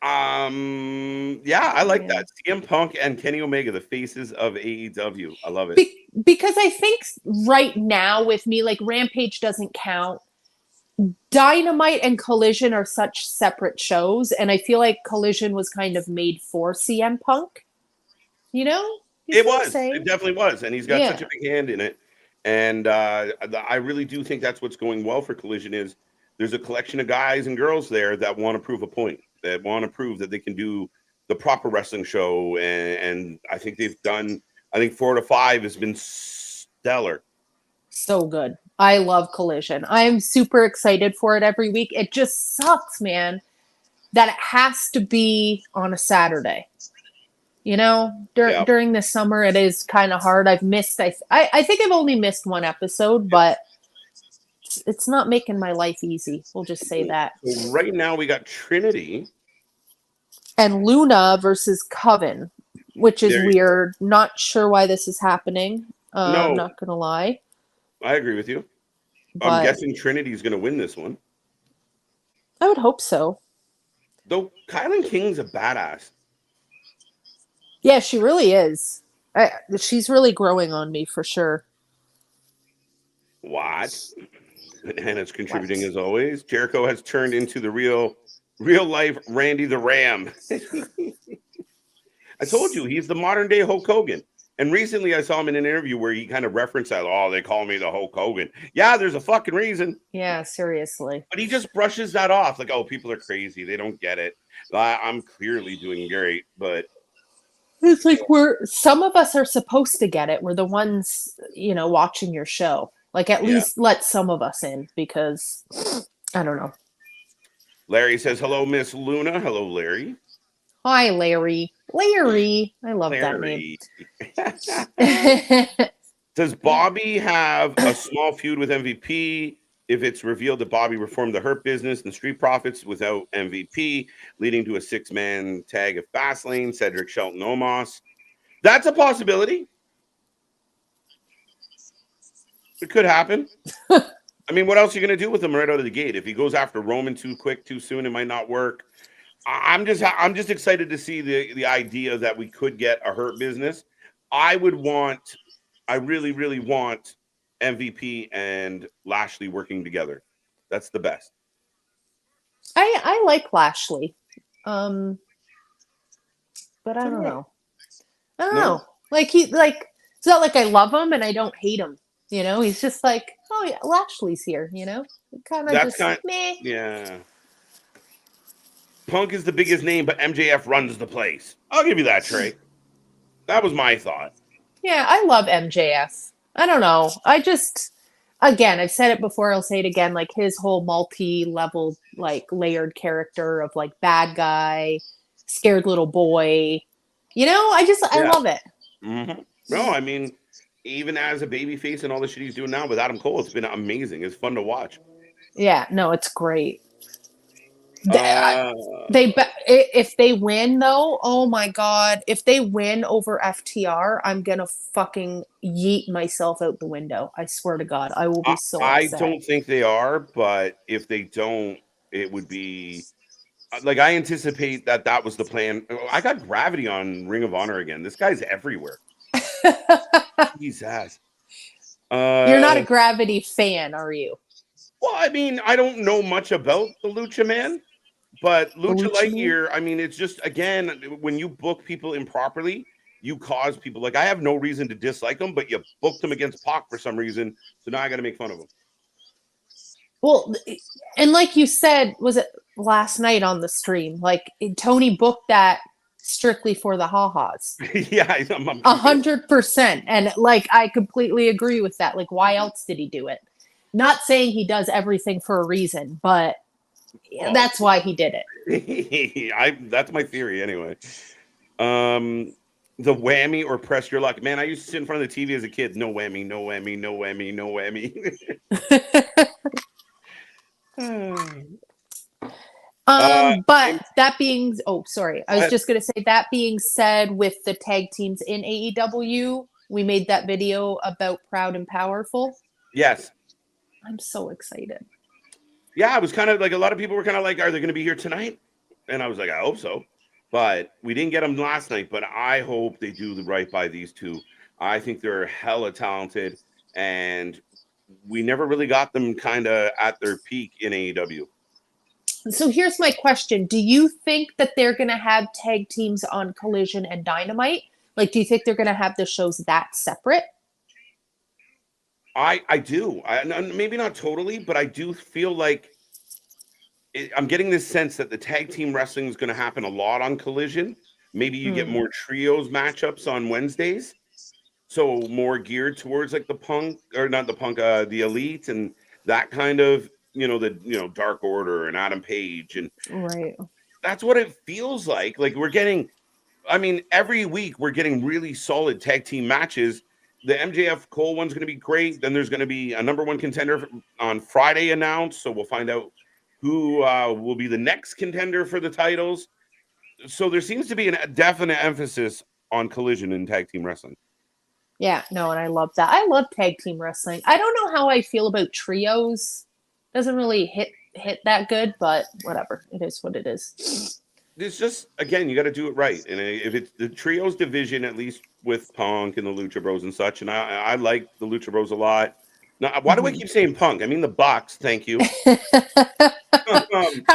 yeah, I like yeah. that. CM Punk and Kenny Omega, the faces of AEW. I love it. Because I think right now with me, like Rampage doesn't count. Dynamite and Collision are such separate shows, and I feel like Collision was kind of made for CM Punk. You know, you It see what I'm was. It saying? definitely was, and he's got such a Yeah. big hand in it. And I really do think that's what's going well for Collision is there's a collection of guys and girls there that want to prove a point, that want to prove that they can do the proper wrestling show. And I think they've done. I think 4 to 5 has been stellar. So good. I love Collision. I'm super excited for it every week. It just sucks, man, that it has to be on a Saturday. You know, Yeah. during the summer, it is kind of hard. I've missed. I think I've only missed one episode, but it's not making my life easy. We'll just say that. So right now we got Trinity. And Luna versus Coven, which is There. weird. Not sure why this is happening. I'm No, not gonna lie, I agree with you. I'm but guessing Trinity's going to win this one. I would hope so. Though Kylan King's a badass. Yeah, she really is. She's really growing on me for sure. What? And it's contributing What? as always. Jericho has turned into the real life Randy the Ram. I told you he's the modern day Hulk Hogan. And recently I saw him in an interview where he kind of referenced that, oh, they call me the Hulk Hogan. Yeah, there's a fucking reason. Yeah, seriously. But he just brushes that off like, oh, people are crazy. They don't get it. I'm clearly doing great, but It's like some of us are supposed to get it. We're the ones, watching your show. Like at yeah. least let some of us in because I don't know. Larry says, hello, Miss Luna. Hello, Larry. Hi, Larry. Larry. I love Larry. that name. Does Bobby have a small feud with MVP if it's revealed that Bobby reformed the Hurt Business and Street Profits without MVP, leading to a 6-man tag of Fastlane, Cedric Shelton Omos? That's a possibility. It could happen. I mean, what else are you going to do with him right out of the gate? If he goes after Roman too quick, too soon, it might not work. I'm just excited to see the idea that we could get a Hurt Business. I really, really want MVP and Lashley working together. That's the best. I like Lashley. But I don't know. I don't know. Like it's not like I love him and I don't hate him. He's just like, oh yeah, Lashley's here, Kind of just meh. Yeah. Punk is the biggest name, but MJF runs the place. I'll give you that, Trey. That was my thought. Yeah, I love MJF. I don't know. Again, I've said it before, I'll say it again, like his whole multi-level, like layered character of like bad guy, scared little boy. I love it. Mm-hmm. No, I mean, even as a babyface and all the shit he's doing now with Adam Cole, it's been amazing. It's fun to watch. Yeah, no, it's great. If they win though, oh my god, if they win over FTR, I'm gonna fucking yeet myself out the window. I swear to God, I will be so upset. I don't think they are, but if they don't, it would be like I anticipate that was the plan. I got Gravity on Ring of Honor again. This guy's everywhere. Jesus. You're not a Gravity fan, are you? Well, I mean, I don't know much about the Lucha Man. But Lucha Lightyear, I mean, it's just, again, when you book people improperly, you cause people, like, I have no reason to dislike them, but you booked them against Pac for some reason, so now I got to make fun of them. Well, and like you said, was it last night on the stream? Like Tony booked that strictly for the ha-has. Yeah, 100%. And like I completely agree with that. Like, why else did he do it? Not saying he does everything for a reason, but that's why he did it. That's my theory anyway. The whammy or press your luck. Man, I used to sit in front of the TV as a kid. No whammy, no whammy, no whammy, no whammy. But that being, sorry, I was just going to say, that being said, with the tag teams in AEW, we made that video about Proud and Powerful. Yes. I'm so excited. Yeah, it was kind of like a lot of people were kind of like, are they going to be here tonight? And I was like, I hope so. But we didn't get them last night, but I hope they do right by these two. I think they're hella talented, and we never really got them kind of at their peak in AEW. So here's my question. Do you think that they're going to have tag teams on Collision and Dynamite? Like, do you think they're going to have the shows that separate? I do. Maybe not totally, but I do feel like I'm getting this sense that the tag team wrestling is going to happen a lot on Collision. Maybe you get more trios matchups on Wednesdays. So more geared towards like the Punk, or not the Punk, the Elite and that kind of, Dark Order and Adam Page. And right. That's what it feels like. Like we're getting, every week we're getting really solid tag team matches. The MJF Cole one's going to be great. Then there's going to be a number one contender on Friday announced. So we'll find out who will be the next contender for the titles. So there seems to be a definite emphasis on Collision in tag team wrestling. Yeah, no, and I love that. I love tag team wrestling. I don't know how I feel about trios. Doesn't really hit that good, but whatever. It is what it is. It's just, again, you got to do it right. And if it's the trios division, at least with Punk and the Lucha Bros and such, and I like the Lucha Bros a lot. Now, why do I keep saying Punk? I mean the Bucks. Thank you. How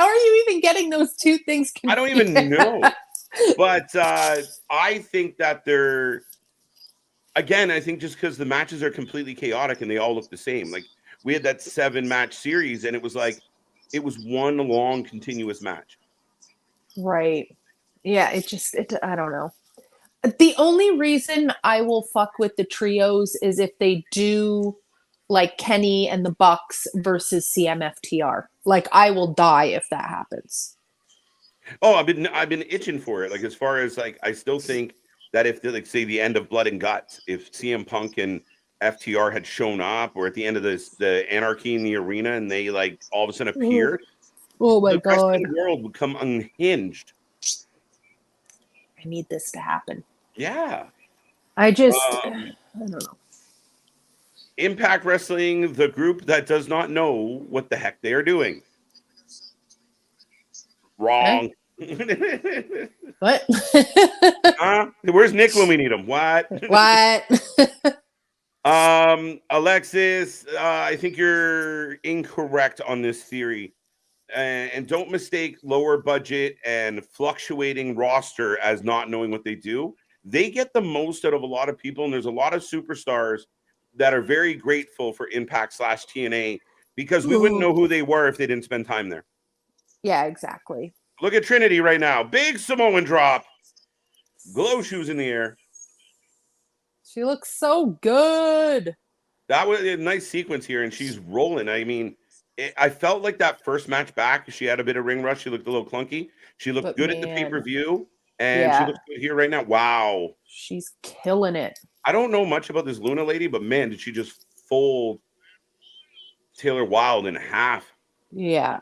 are you even getting those two things confused? I don't even know. But I think that they're, again, I think just because the matches are completely chaotic and they all look the same. Like we had that 7-match series and it was one long continuous match. Right. Yeah, I don't know. The only reason I will fuck with the trios is if they do like Kenny and the Bucks versus CMFTR. Like I will die if that happens. Oh, I've been itching for it. Like as far as like, I still think that if like say the end of Blood and Guts, if CM Punk and FTR had shown up, or at the end of the Anarchy in the Arena, and they like all of a sudden appeared, oh my the god, wrestling world would come unhinged. I need this to happen. Yeah, I don't know. Impact Wrestling, the group that does not know what the heck they are doing. Wrong. What? Where's Nick when we need him? What? Alexis, I think you're incorrect on this theory. And don't mistake lower budget and fluctuating roster as not knowing what they do. They get the most out of a lot of people, and there's a lot of superstars that are very grateful for Impact / TNA because we wouldn't know who they were if they didn't spend time there. Yeah, exactly. Look at Trinity right now. Big Samoan drop. Glow shoes in the air. She looks so good. That was a nice sequence here, and she's rolling. I mean, I felt like that first match back, she had a bit of ring rust. She looked a little clunky. She looked good at the pay-per-view, and she looks good here right now. Wow. She's killing it. I don't know much about this Luna lady, but man, did she just fold Taylor Wilde in half. Yeah.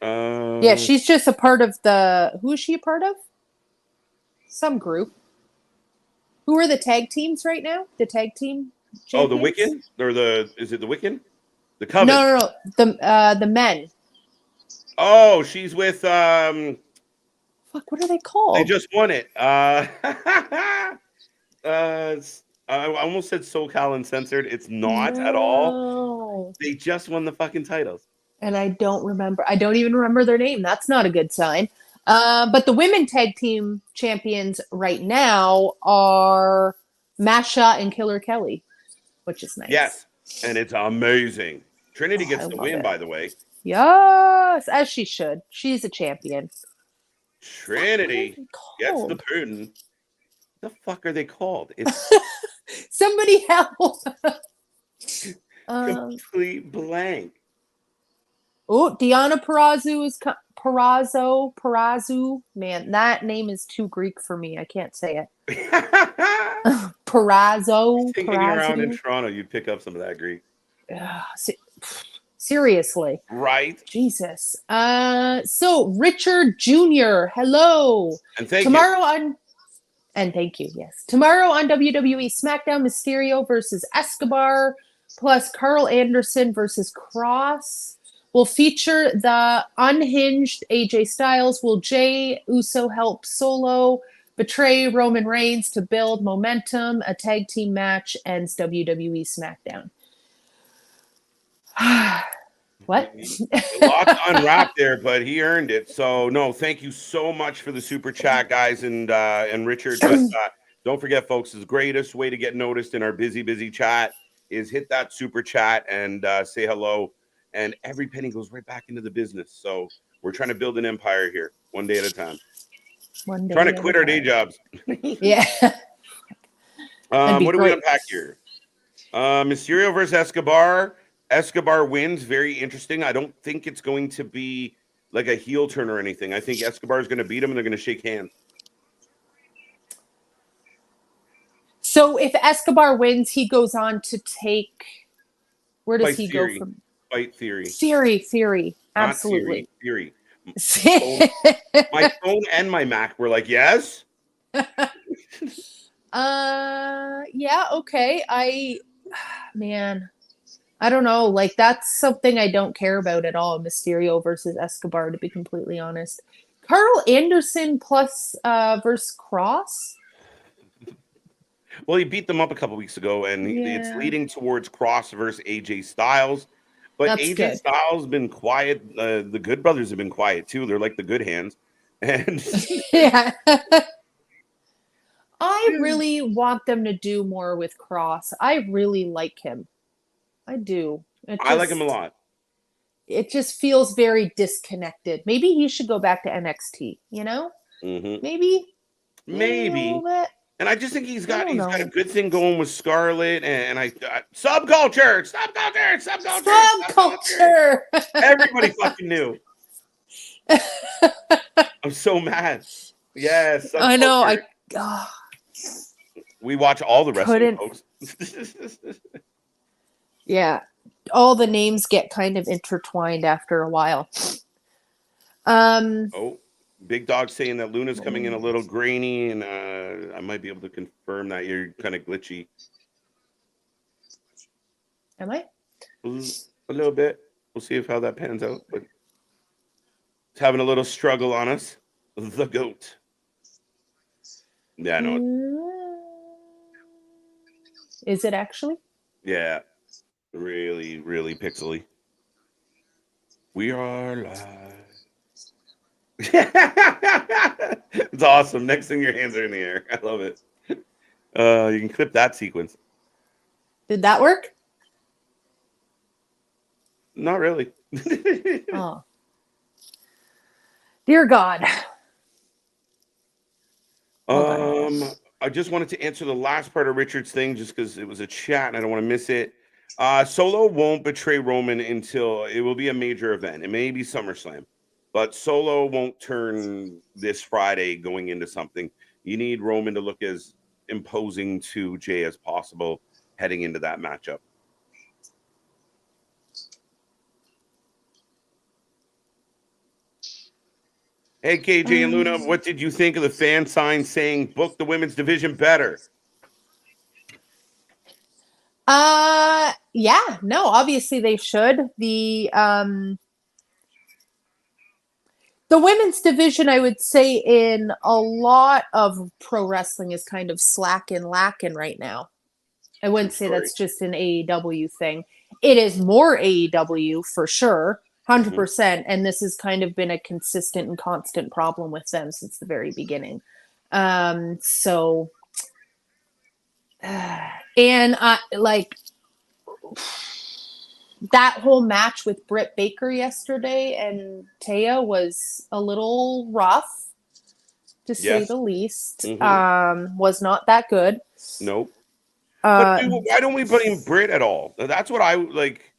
Yeah, she's just a part of who is she a part of? Some group. Who are the tag teams right now? The tag team champions? Oh, the Wiccan? Or is it the Wiccan? The Coven? No. The men. Oh, she's with Fuck, what are they called? They just won it. I almost said SoCal Uncensored. It's not at all. They just won the fucking titles. And I don't even remember their name. That's not a good sign. But the women tag team champions right now are Masha and Killer Kelly, which is nice. Yes, and it's amazing. Trinity Oh, gets I the love win, it. by the way. Yes, as she should. She's a champion. Trinity What gets are the they pin. The fuck are they called? It's called? Somebody help. complete blank. Oh, Diana Perazzo is Perazzo. Man, that name is too Greek for me. I can't say it. Thinking around in Perazzo. Toronto, you'd pick up some of that Greek. Seriously. Right. Jesus. So Richard Jr. Hello. And thank you. Tomorrow on And thank you, yes. Tomorrow on WWE SmackDown, Mysterio versus Escobar, plus Carl Anderson versus Cross, will feature the unhinged AJ Styles. Will Jay Uso help Solo betray Roman Reigns to build momentum? A tag team match ends WWE SmackDown. What? A lot to unwrap there, but he earned it. So no, thank you so much for the super chat, guys, and Richard. But don't forget, folks, the greatest way to get noticed in our busy chat is hit that super chat and say hello. And every penny goes right back into the business. So we're trying to build an empire here, one day at a time. One day Trying to quit our day jobs. Yeah. What do we unpack here? Mysterio versus Escobar. Escobar wins. Very interesting. I don't think it's going to be like a heel turn or anything. I think Escobar is going to beat him and they're going to shake hands. So if Escobar wins, he goes on to take. Where does he go from? Fight Theory. Theory. Absolutely. Theory. My phone and my Mac were like, yes. Yeah, okay. I don't know. Like, that's something I don't care about at all. Mysterio versus Escobar, to be completely honest. Carl Anderson plus versus Cross. Well, he beat them up a couple weeks ago, and it's leading towards Cross versus AJ Styles. But That's AJ good. Styles has been quiet. The Good Brothers have been quiet too. They're like the good hands. And yeah. I really want them to do more with Cross. I really like him. I do. I like him a lot. It just feels very disconnected. Maybe he should go back to NXT, you know? Mm-hmm. Maybe. And I just think he's got a good thing going with Scarlett, and I subculture. Everybody fucking knew. I'm so mad. Yes, I know. We watch all the wrestling, folks. Yeah, all the names get kind of intertwined after a while. Big Dog saying that Luna's coming in a little grainy, and I might be able to confirm that you're kind of glitchy. Am I? A little bit. We'll see how that pans out. But it's having a little struggle on us. The goat. Yeah, I know. Is it actually? Yeah. Really, really pixely. We are live. It's awesome. Next thing your hands are in the air. I love it. You can clip that sequence. Did that work? Not really. Oh. Dear God. I just wanted to answer the last part of Richard's thing just because it was a chat and I don't want to miss it. Solo won't betray Roman until it will be a major event. It may be SummerSlam, but Solo won't turn this Friday going into something. You need Roman to look as imposing to Jay as possible heading into that matchup. Hey, KJ and Luna, what did you think of the fan sign saying book the women's division better? Yeah, no, obviously they should. The women's division, I would say, in a lot of pro wrestling is kind of lacking right now. I wouldn't say that's just an AEW thing. It is more AEW for sure. 100%, and this has kind of been a consistent and constant problem with them since the very beginning. And that whole match with Britt Baker yesterday and Taya was a little rough, to say the least. Was not that good. Nope. But dude, Uh, why don't we blame Brit at all? That's what I like.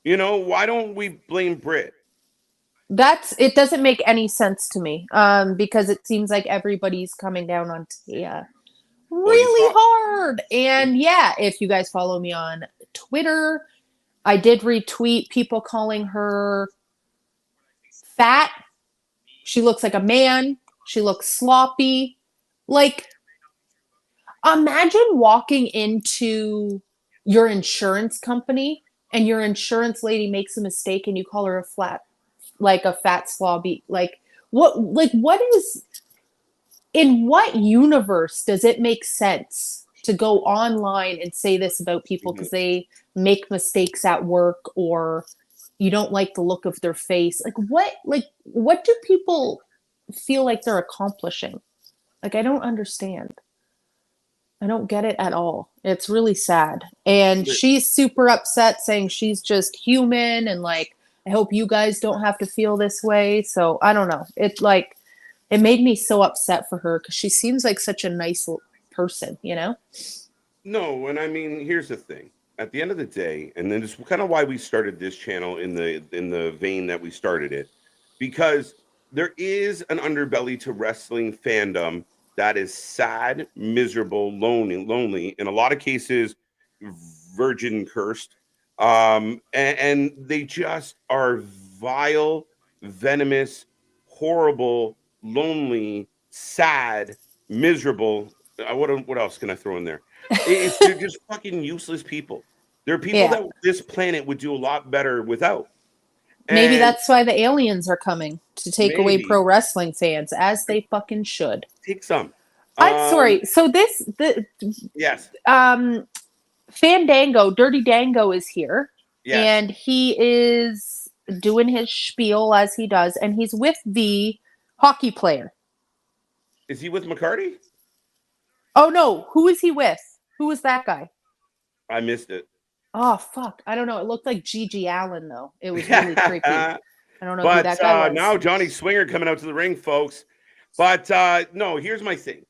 You know, why don't we blame Brit? it doesn't make any sense to me. Because it seems like everybody's coming down on Taya really hard. And yeah, if you guys follow me on Twitter, I did retweet people calling her fat. She looks like a man. She looks sloppy. Like, imagine walking into your insurance company and your insurance lady makes a mistake and you call her a fat slobby. What is, in what universe does it make sense to go online and say this about people because they make mistakes at work or you don't like the look of their face? What do people feel like they're accomplishing? Like, I don't understand. I don't get it at all. It's really sad. And she's super upset, saying she's just human and like, I hope you guys don't have to feel this way. So I don't know. It made me so upset for her because she seems like such a nice person, you know? No, and I mean, here's the thing. At the end of the day, and then it's kind of why we started this channel in the vein that we started it, because there is an underbelly to wrestling fandom that is sad, miserable, lonely, in a lot of cases, virgin cursed. And they just are vile, venomous, horrible, lonely, sad, miserable. What else can I throw in there? They're just fucking useless people. They're people that this planet would do a lot better without. Maybe that's why the aliens are coming to take away pro wrestling fans, as they fucking should. Take some. I'm sorry. So yes. Fandango, Dirty Dango is here. Yes. And he is doing his spiel as he does, and he's with the hockey player. Is he with McCarty? Oh no, who is he with? Who is that guy? I missed it. Oh fuck, I don't know. It looked like Gigi Allen though. It was really creepy. I don't know who that guy was. Now Johnny Swinger coming out to the ring, folks. But no, here's my thing.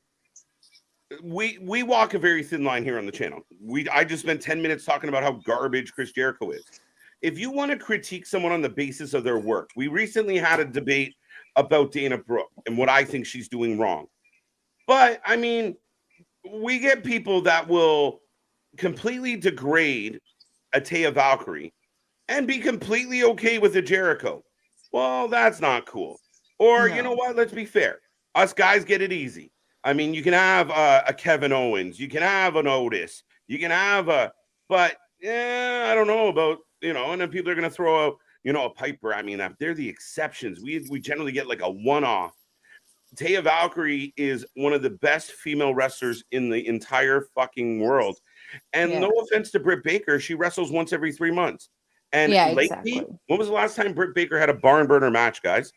We walk a very thin line here on the channel. I just spent 10 minutes talking about how garbage Chris Jericho is. If you want to critique someone on the basis of their work, we recently had a debate about Dana Brooke and what I think she's doing wrong. But I mean, we get people that will completely degrade a Taya Valkyrie and be completely okay with a Jericho. Well, that's not cool. Or you know what? Let's be fair. Us guys get it easy. I mean, you can have a Kevin Owens, you can have an Otis, you can have but I don't know about, and then people are going to throw out, a Piper. I mean, they're the exceptions. We generally get like a one-off. Taya Valkyrie is one of the best female wrestlers in the entire fucking world. And no offense to Britt Baker, she wrestles once every 3 months. And lately, when was the last time Britt Baker had a barn burner match, guys?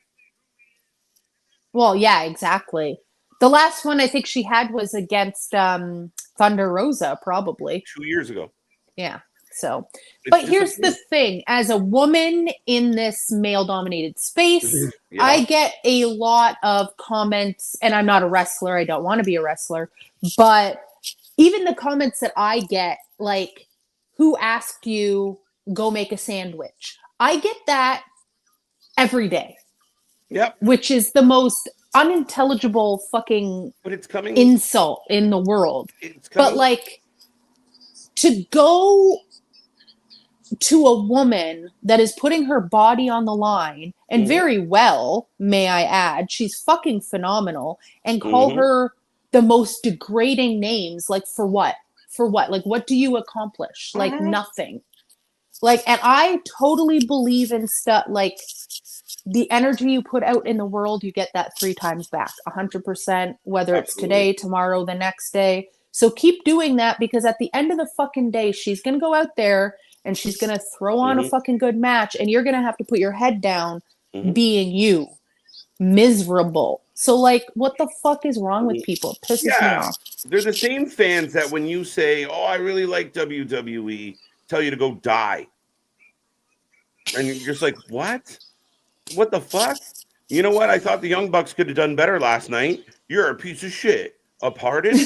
Well, yeah, exactly. The last one I think she had was against Thunder Rosa, probably 2 years ago. Yeah. So, but here's the thing: as a woman in this male-dominated space, I get a lot of comments, and I'm not a wrestler. I don't want to be a wrestler, but even the comments that I get, like, "Who asked you go make a sandwich?" I get that every day. Yep. Which is the most unintelligible fucking insult in the world. But like, to go to a woman that is putting her body on the line, and very well, may I add, she's fucking phenomenal, and call her the most degrading names, like, for what? For what? Like, what do you accomplish? Like, nothing. Like, and I totally believe in stuff, like, the energy you put out in the world, you get that 3 times back, 100%, whether it's today, tomorrow, the next day. So keep doing that, because at the end of the fucking day, she's going to go out there and she's going to throw on a fucking good match, and you're going to have to put your head down being you. Miserable. So, like, what the fuck is wrong with people? It pisses me off. They're the same fans that when you say, oh, I really like WWE, tell you to go die. And you're just like, what? What the fuck? You know what? I thought the Young Bucks could have done better last night. You're a piece of shit. A pardon?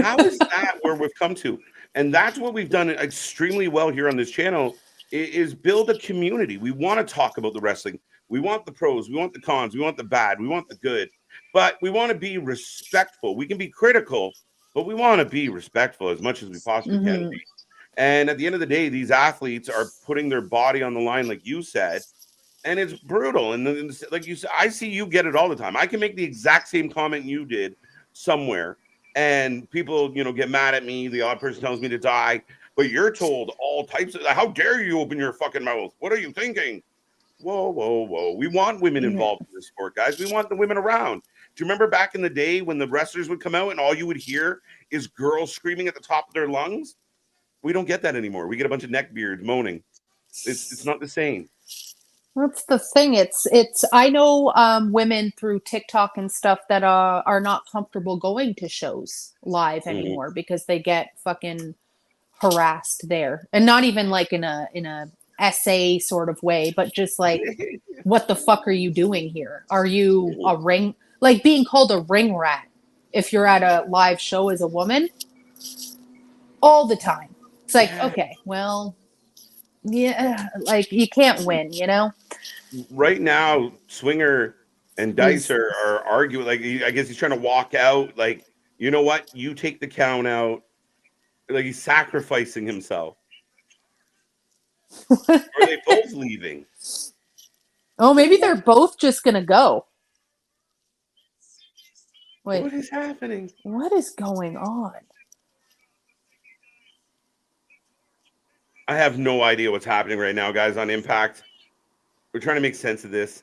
How is that where we've come to? And that's what we've done extremely well here on this channel is build a community. We want to talk about the wrestling. We want the pros. We want the cons. We want the bad. We want the good. But we want to be respectful. We can be critical, but we want to be respectful as much as we possibly can be. And at the end of the day, these athletes are putting their body on the line, like you said, and it's brutal. And like you said, I see you get it all the time. I can make the exact same comment you did somewhere, and people, get mad at me. The odd person tells me to die, but you're told all types of, how dare you open your fucking mouth? What are you thinking? Whoa, whoa, whoa. We want women involved in this sport, guys. We want the women around. Do you remember back in the day when the wrestlers would come out and all you would hear is girls screaming at the top of their lungs? We don't get that anymore. We get a bunch of neckbeards moaning. It's not the same. That's the thing. It's I know women through TikTok and stuff that are not comfortable going to shows live anymore because they get fucking harassed there. And not even like in a essay sort of way, but just like, what the fuck are you doing here? Are you a ring? Like being called a ring rat if you're at a live show as a woman all the time. It's like, okay, well, yeah, like you can't win, Right now, Swinger and Dice are arguing. Like, I guess he's trying to walk out. Like, you know what? You take the count out. Like, he's sacrificing himself. Are they both leaving? Oh, maybe they're both just going to go. Wait. What is happening? What is going on? I have no idea what's happening right now, guys, on Impact. We're trying to make sense of this.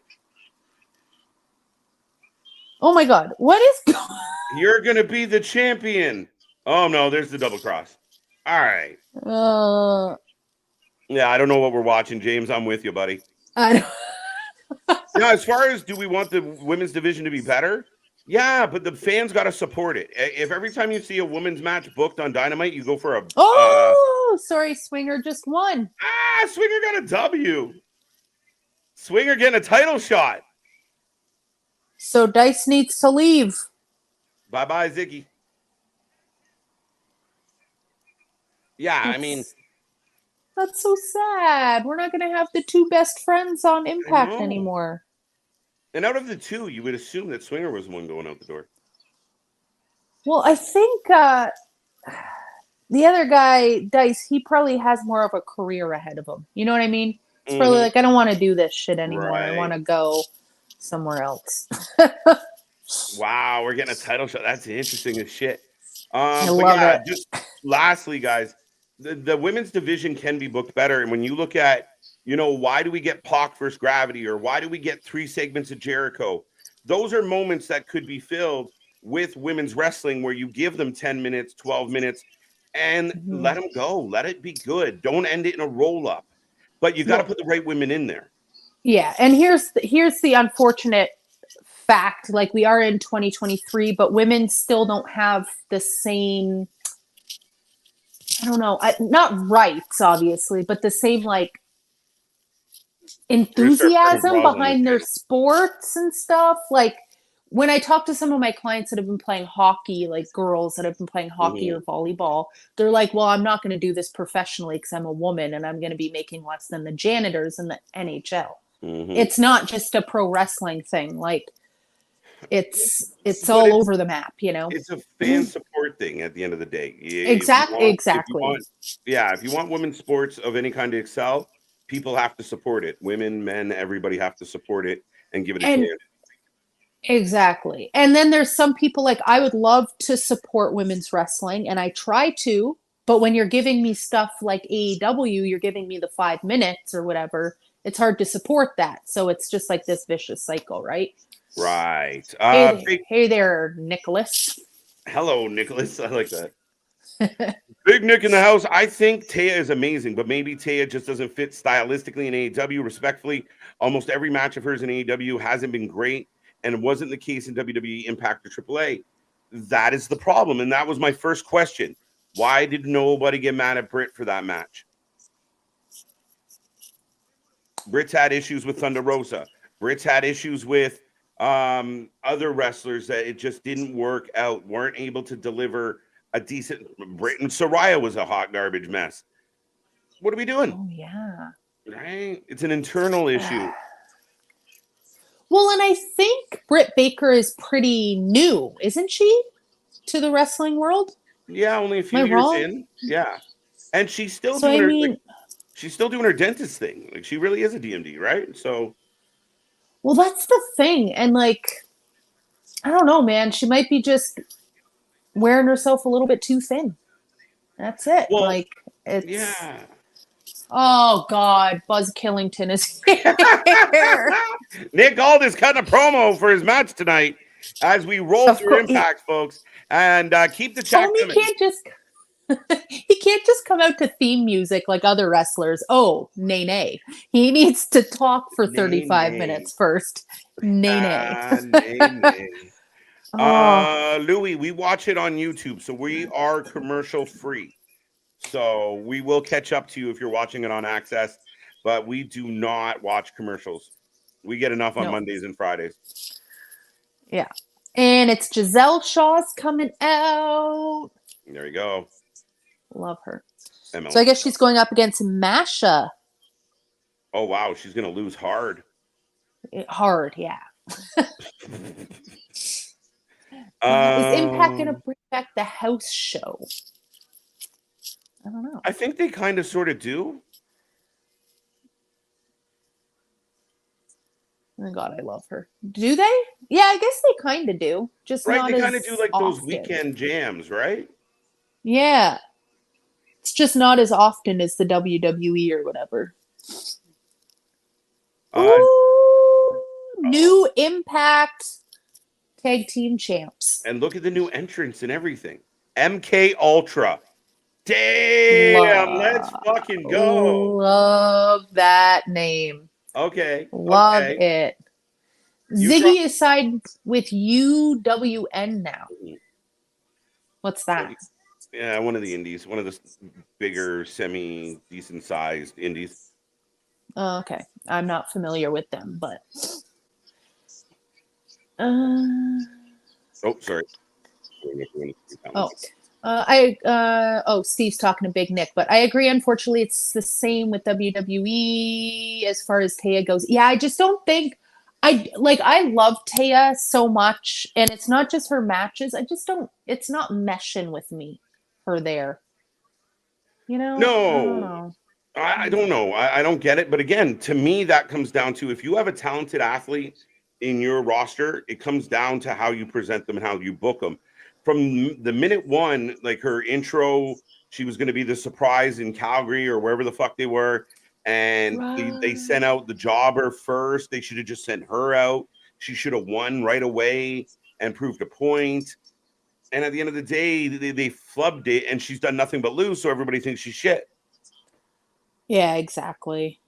Oh my God. What is going on? You're going to be the champion. Oh, no, there's the double cross. All right. Yeah, I don't know what we're watching, James. I'm with you, buddy. I don't. Now, as far as do we want the women's division to be better? Yeah, but the fans got to support it. If every time you see a women's match booked on Dynamite, you go for a... Sorry, Swinger just won. Swinger got a W. Swinger getting a title shot. So Dice needs to leave. Bye-bye, Ziggy. Yeah, I mean... That's so sad. We're not going to have the two best friends on Impact anymore. And out of the two, you would assume that Swinger was the one going out the door. Well, I think the other guy, Dice, he probably has more of a career ahead of him. You know what I mean? It's probably like, I don't want to do this shit anymore. Right. I want to go somewhere else. Wow, we're getting a title shot. That's interesting as shit. I love it. Just lastly, guys, the women's division can be booked better. And when you look at, why do we get Pac versus Gravity, or why do we get 3 segments of Jericho? Those are moments that could be filled with women's wrestling where you give them 10 minutes, 12 minutes, and let them go. Let it be good. Don't end it in a roll-up. But you got to put the right women in there. Yeah, and here's the unfortunate fact. Like, we are in 2023, but women still don't have the same, I don't know, not rights, obviously, but the same, like, enthusiasm behind their sports and stuff. Like, when I talk to some of my clients that have been playing hockey, like girls that have been playing hockey or volleyball, they're like, well, I'm not going to do this professionally because I'm a woman and I'm going to be making less than the janitors in the NHL. It's not just a pro wrestling thing. Like, it's all over the map, It's a fan support thing at the end of the day. Exactly. If you want women's sports of any kind to excel, people have to support it. Women, men, everybody have to support it and give it a chance. Exactly. And then there's some people, like, I would love to support women's wrestling, and I try to, but when you're giving me stuff like AEW, you're giving me the 5 minutes or whatever, it's hard to support that. So it's just like this vicious cycle, right? Right. Hey there, Nicholas. Hello, Nicholas. I like that. Big Nick in the house. I think Taya is amazing, but maybe Taya just doesn't fit stylistically in AEW. Respectfully, almost every match of hers in AEW hasn't been great, and it wasn't the case in WWE, Impact, or AAA. That is the problem, and that was my first question. Why did nobody get mad at Britt for that match? Britt's had issues with Thunder Rosa. Britt's had issues with other wrestlers that it just didn't work out, weren't able to deliver a decent. Britt and Soraya was a hot garbage mess. What are we doing? Oh yeah. Right? It's an internal issue. Well, and I think Britt Baker is pretty new, isn't she, to the wrestling world? Yeah, only a few Am I years wrong? in. Yeah. And she's still So doing I her mean, like, she's still doing her dentist thing. Like she really is a DMD, right? So well, that's the thing. And like, I don't know, man. She might be just wearing herself a little bit too thin. That's it. well, Like, it's. yeah. Oh, God. Buzz Killington is here. Nick Aldis cutting a promo for his match tonight as we roll Of through course. Impact, folks. And keep the chat Tony coming. can't just. He can't just come out to theme music like other wrestlers. Oh, nay, nay. He needs to talk for 35 Nay. minutes first. Nay, nay. Nay. Oh, Louis, we watch it on YouTube, so we are commercial free. So we will catch up to you if you're watching it on Access, but we do not watch commercials. We get enough on No. Mondays and Fridays. Yeah. And it's Giselle Shaw's coming out. There you go. Love her. ML. So I guess she's going up against Masha. Oh, wow. She's going to lose hard. Hard, yeah. Is Impact going to bring back the house show? I don't know. I think they kind of sort of do. Oh my God, I love her. Do they? Yeah, I guess they kind of do. Just right. not They as kind of do like those often. weekend jams, right? Yeah. It's just not as often as the WWE or whatever. Ooh, new Impact Tag Team Champs. And look at the new entrants and everything. MK Ultra. Damn, let's fucking go. Love that name. Okay. Love okay. it. Ziggy is signed with UWN now. What's that? Yeah, one of the indies. One of the bigger, semi-decent sized indies. Oh, okay. I'm not familiar with them, but... Oh, sorry. Steve's talking to Big Nick, but I agree. Unfortunately, it's the same with WWE as far as Taya goes. Yeah, I just don't think I love Taya so much, and it's not just her matches. It's not meshing with me. Her there, you know? No, I don't know. I don't get it. But again, to me, that comes down to if you have a talented athlete in your roster, it comes down to how you present them and how you book them. From the minute one, like her intro, she was going to be the surprise in Calgary or wherever the fuck they were. And they sent out the jobber first. They should have just sent her out. She should have won right away and proved a point. And at the end of the day, they flubbed it, and she's done nothing but lose, so everybody thinks she's shit. Yeah, exactly.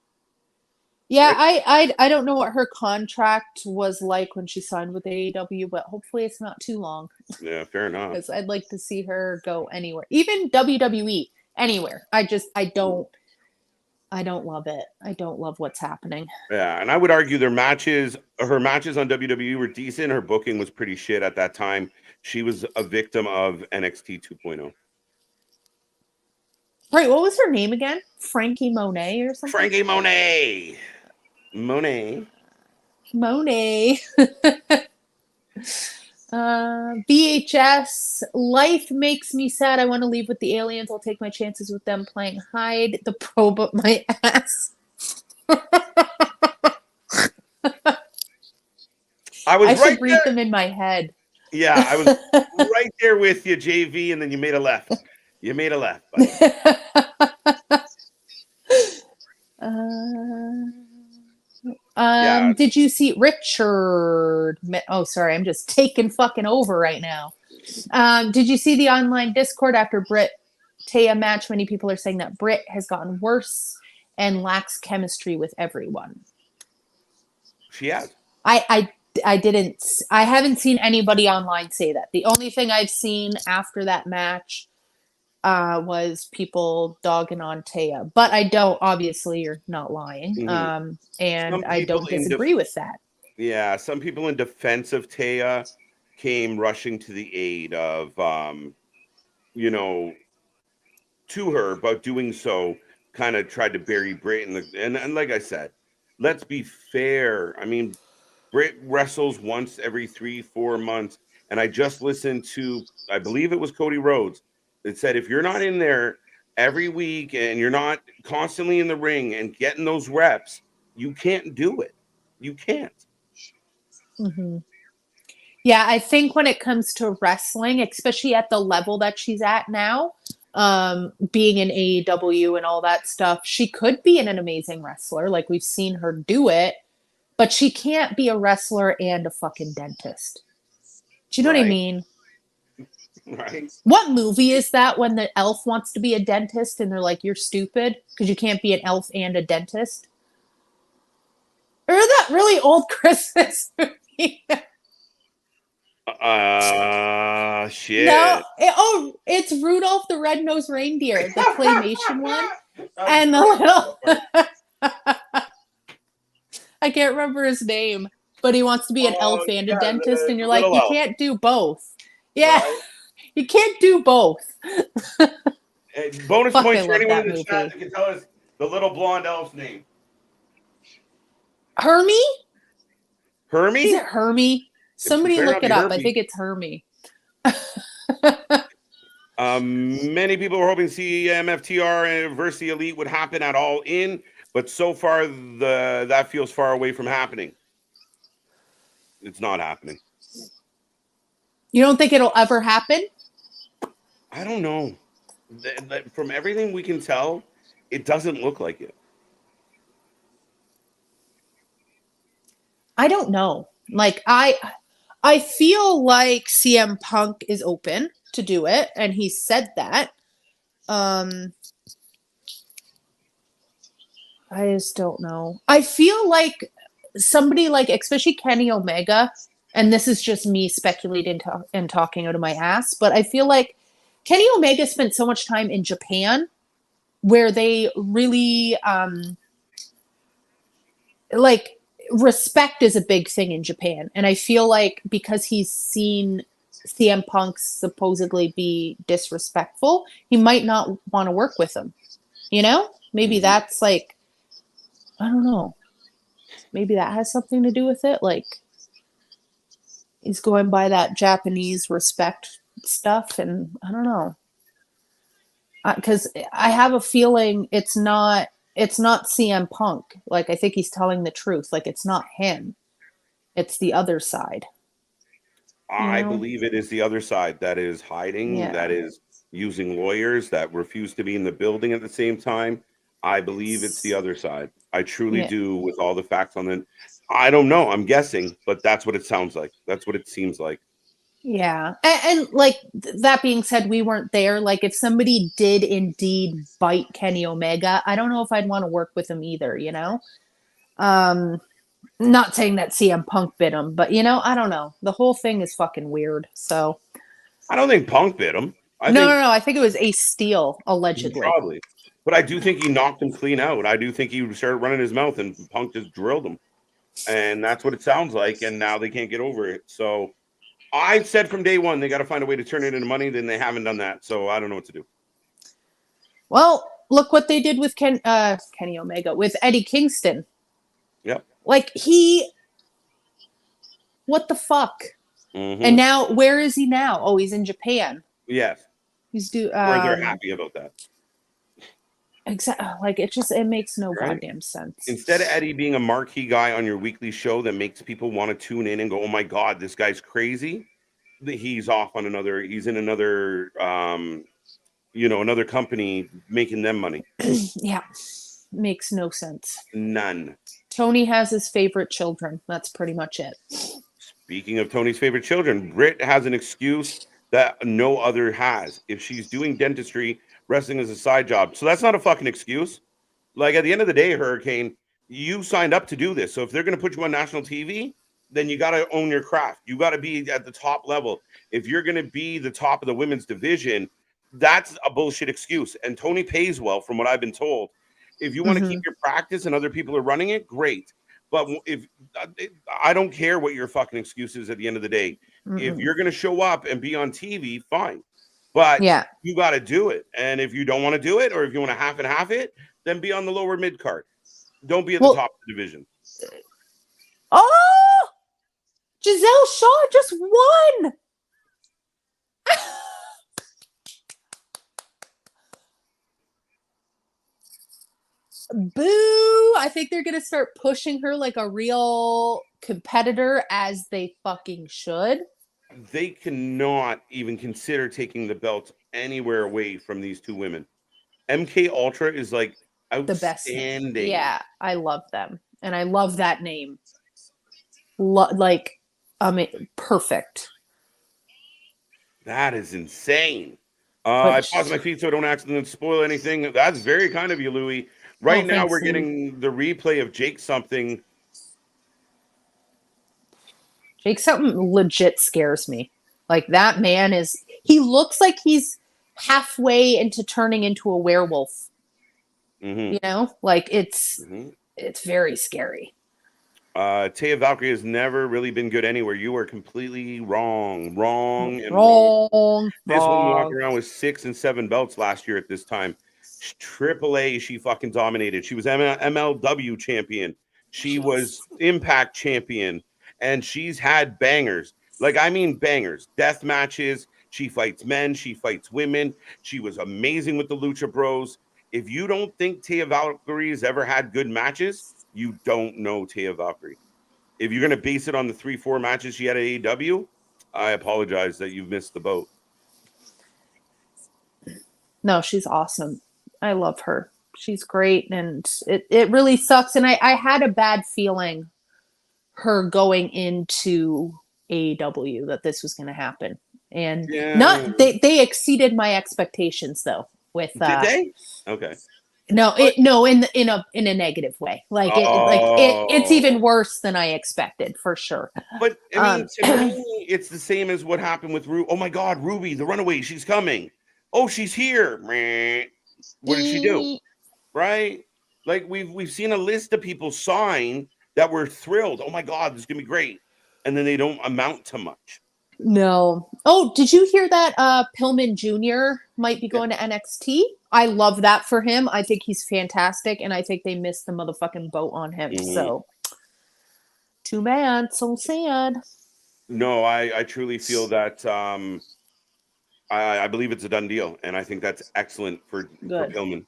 Yeah, right? I don't know what her contract was like when she signed with AEW, but hopefully it's not too long. Yeah, fair enough. Because I'd like to see her go anywhere, even WWE, anywhere. I don't love it. I don't love what's happening. Yeah, and I would argue her matches on WWE were decent. Her booking was pretty shit at that time. She was a victim of NXT 2.0. Right, what was her name again? Frankie Monet or something? Frankie Monet. VHS, life makes me sad. I want to leave with the aliens. I'll take my chances with them playing hide the probe up my ass. I should read them in my head. Yeah, I was right there with you, JV, and then you made a left. Did you see Richard? Oh, sorry, I'm just taking fucking over right now. Did you see the online Discord after Britt Taya match? Many people are saying that Britt has gotten worse and lacks chemistry with everyone. She has. I haven't seen anybody online say that. The only thing I've seen after that match was people dogging on Taya. But I don't, obviously, you're not lying. Mhm. And Some I people don't in disagree with that. Yeah, some people in defense of Taya came rushing to the aid of, you know, to her, but doing so kind of tried to bury Brit in the. And like I said, let's be fair. I mean, Brit wrestles once every 3-4 months, and I just listened to, I believe it was Cody Rhodes. It said if you're not in there every week and you're not constantly in the ring and getting those reps, you can't do it. You can't. Hmm. Yeah, I think when it comes to wrestling, especially at the level that she's at now, being in AEW and all that stuff, she could be an amazing wrestler. Like we've seen her do it, but she can't be a wrestler and a fucking dentist. Do you know what I Right. mean? Right. What movie is that when the elf wants to be a dentist and they're like, you're stupid because you can't be an elf and a dentist? Or that really old Christmas movie? Shit. It's Rudolph the Red-Nosed Reindeer, the claymation one. And the little I can't remember his name, but he wants to be an elf and a dentist, and you're like, little you elf, can't do both. Yeah, right? you can't do both. Hey, bonus Fuck, points I for love anyone that in the chat movie. that can tell us the little blonde elf's name. Hermie? Is Hermie? it Hermie? Somebody Better look not be it up. I Hermie. think it's Hermie. Many people were hoping CMFTR versus the Elite would happen at All In, but so far that feels far away from happening. It's not happening. You don't think it'll ever happen? I don't know. From everything we can tell, it doesn't look like it. I don't know. Like I feel like CM Punk is open to do it, and he said that. I just don't know. I feel like somebody like, especially Kenny Omega, and this is just me speculating and talking out of my ass, but I feel like Kenny Omega spent so much time in Japan where they really like respect is a big thing in Japan. And I feel like because he's seen CM Punk supposedly be disrespectful, he might not want to work with him. You know? Maybe that's like, I don't know. Maybe that has something to do with it. Like he's going by that Japanese respect stuff, and I don't know. Because I have a feeling it's not CM Punk. Like I think he's telling the truth. Like it's not him. It's the other side. You I know? believe it is the other side that is hiding, that Yeah. is using lawyers, that refuse to be in the building at the same time. I believe it's the other side. I truly Yeah. do, with all the facts on it. I don't know. I'm guessing, but that's what it sounds like. That's what it seems like. Yeah. And like that being said, we weren't there. Like if somebody did indeed bite Kenny Omega, I don't know if I'd want to work with him either, you know? Um Not saying that CM Punk bit him, but you know, I don't know. The whole thing is fucking weird. So I don't think Punk bit him. I no, think no, no. I think it was Ace Steel, allegedly. probably, but I do think he knocked him clean out. I do think he started running his mouth and Punk just drilled him, and that's what it sounds like. And now they can't get over it. So I said from day one they got to find a way to turn it into money. Then they haven't done that. So I don't know what to do. Well, look what they did with Kenny Omega with Eddie Kingston. Yep. Like what the fuck? Mm-hmm. And now where is he now? Oh, he's in Japan. Yes. He's Where they're happy about that. Exactly. Like it makes no Right? goddamn sense. Instead of Eddie being a marquee guy on your weekly show that makes people want to tune in and go, "Oh my God, this guy's crazy," he's off on another. He's in another, another company making them money. Yeah, makes no sense. None. Tony has his favorite children. That's pretty much it. Speaking of Tony's favorite children, Britt has an excuse that no other has. If she's doing dentistry, wrestling is a side job. So that's not a fucking excuse. Like at the end of the day, Hurricane, you signed up to do this. So if they're going to put you on national TV, then you got to own your craft. You got to be at the top level. If you're going to be the top of the women's division, that's a bullshit excuse. And Tony pays well, from what I've been told. If you want to keep your practice and other people are running it, great. But if I don't care what your fucking excuse is at the end of the day, if you're going to show up and be on TV, fine. But Yeah. you got to do it. And if you don't want to do it, or if you want to half and half it, then be on the lower mid card. Don't be at the top of the division. Oh, Giselle Shaw just won. Boo! I think they're gonna start pushing her like a real competitor, as they fucking should. They cannot even consider taking the belt anywhere away from these two women. MK Ultra is like outstanding. The best. Yeah, I love them, and I love that name. Like, I mean, perfect. That is insane. I pause my feet so I don't accidentally spoil anything. That's very kind of you, Louie. Right now, we're getting the replay of Jake something. Jake something legit scares me. Like, that man he looks like he's halfway into turning into a werewolf. You know, like it's very scary. Taya Valkyrie has never really been good anywhere. You are completely wrong. This one walked around with 6 and 7 belts last year at this time. AAA, she fucking dominated. She was MLW champion. She was Impact champion. And she's had bangers. Like, I mean bangers. Death matches. She fights men. She fights women. She was amazing with the Lucha Bros. If you don't think Taya Valkyrie has ever had good matches, you don't know Taya Valkyrie. If you're going to base it on the 3-4 matches she had at AEW, I apologize that you've missed the boat. No, she's awesome. I love her. She's great. And it really sucks. And I had a bad feeling her going into AEW that this was going to happen. And they exceeded my expectations, though. Did they? Okay. No, in a negative way. Like it's even worse than I expected, for sure. But I mean, to me, it's the same as what happened with Ruby. Oh my God, Ruby, the Runaway, she's coming. Oh, she's here. What did she do? Right? Like we've seen a list of people sign that were thrilled. Oh my God, this is gonna be great, and then they don't amount to much. No. Oh, did you hear that Pillman Jr. might be going to NXT? I love that for him. I think he's fantastic, and I think they missed the motherfucking boat on him. So, too bad. So sad. No, I truly feel that I believe it's a done deal, and I think that's excellent for Pillman.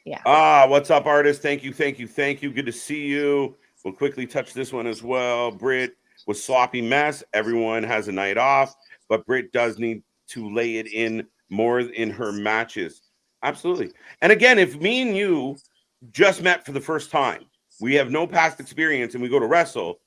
Yeah. What's up, artist? Thank you. Good to see you. We'll quickly touch this one as well. Britt was sloppy mess. Everyone has a night off, but Britt does need to lay it in more in her matches. Absolutely. And again, if me and you just met for the first time, we have no past experience, and we go to wrestle,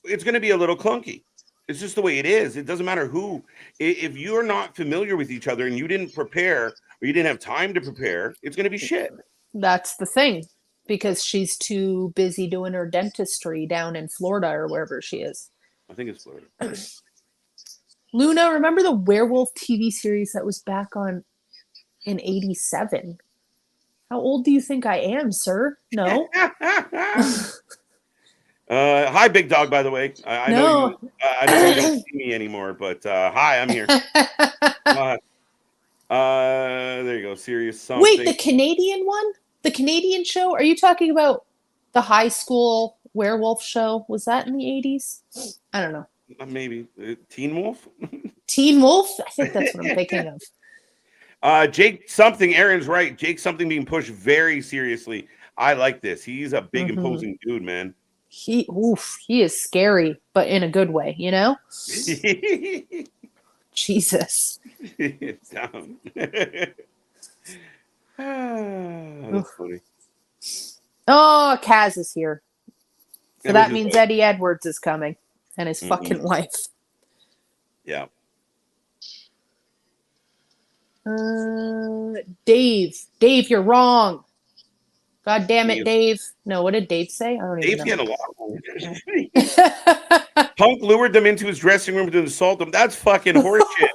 it's going to be a little clunky. It's just the way it is. It doesn't matter who. If you're not familiar with each other and you didn't prepare, or you didn't have time to prepare, it's going to be shit. That's the thing. Because she's too busy doing her dentistry down in Florida or wherever she is. I think it's Florida. Luna, remember the werewolf TV series that was back on in 87? How old do you think I am, sir? No. Hi, Big Dog, by the way. I know you don't see me anymore, but hi, I'm here. There you go. Serious something. Wait, the Canadian one? The Canadian show? Are you talking about the high school werewolf show? Was that in the 80s? I don't know. Maybe. Teen Wolf? Teen Wolf? I think that's what I'm thinking of. Jake something. Aaron's right. Jake something being pushed very seriously. I like this. He's a big, imposing dude, man. He is scary, but in a good way, you know? Jesus. Down. That's funny. Oh, Kaz is here. So that means Eddie Edwards is coming and his fucking wife. Yeah. Dave, you're wrong. God damn it, Dave. No, what did Dave say? I don't even know. Dave's getting a lot. Punk lured them into his dressing room to insult them. That's fucking horseshit.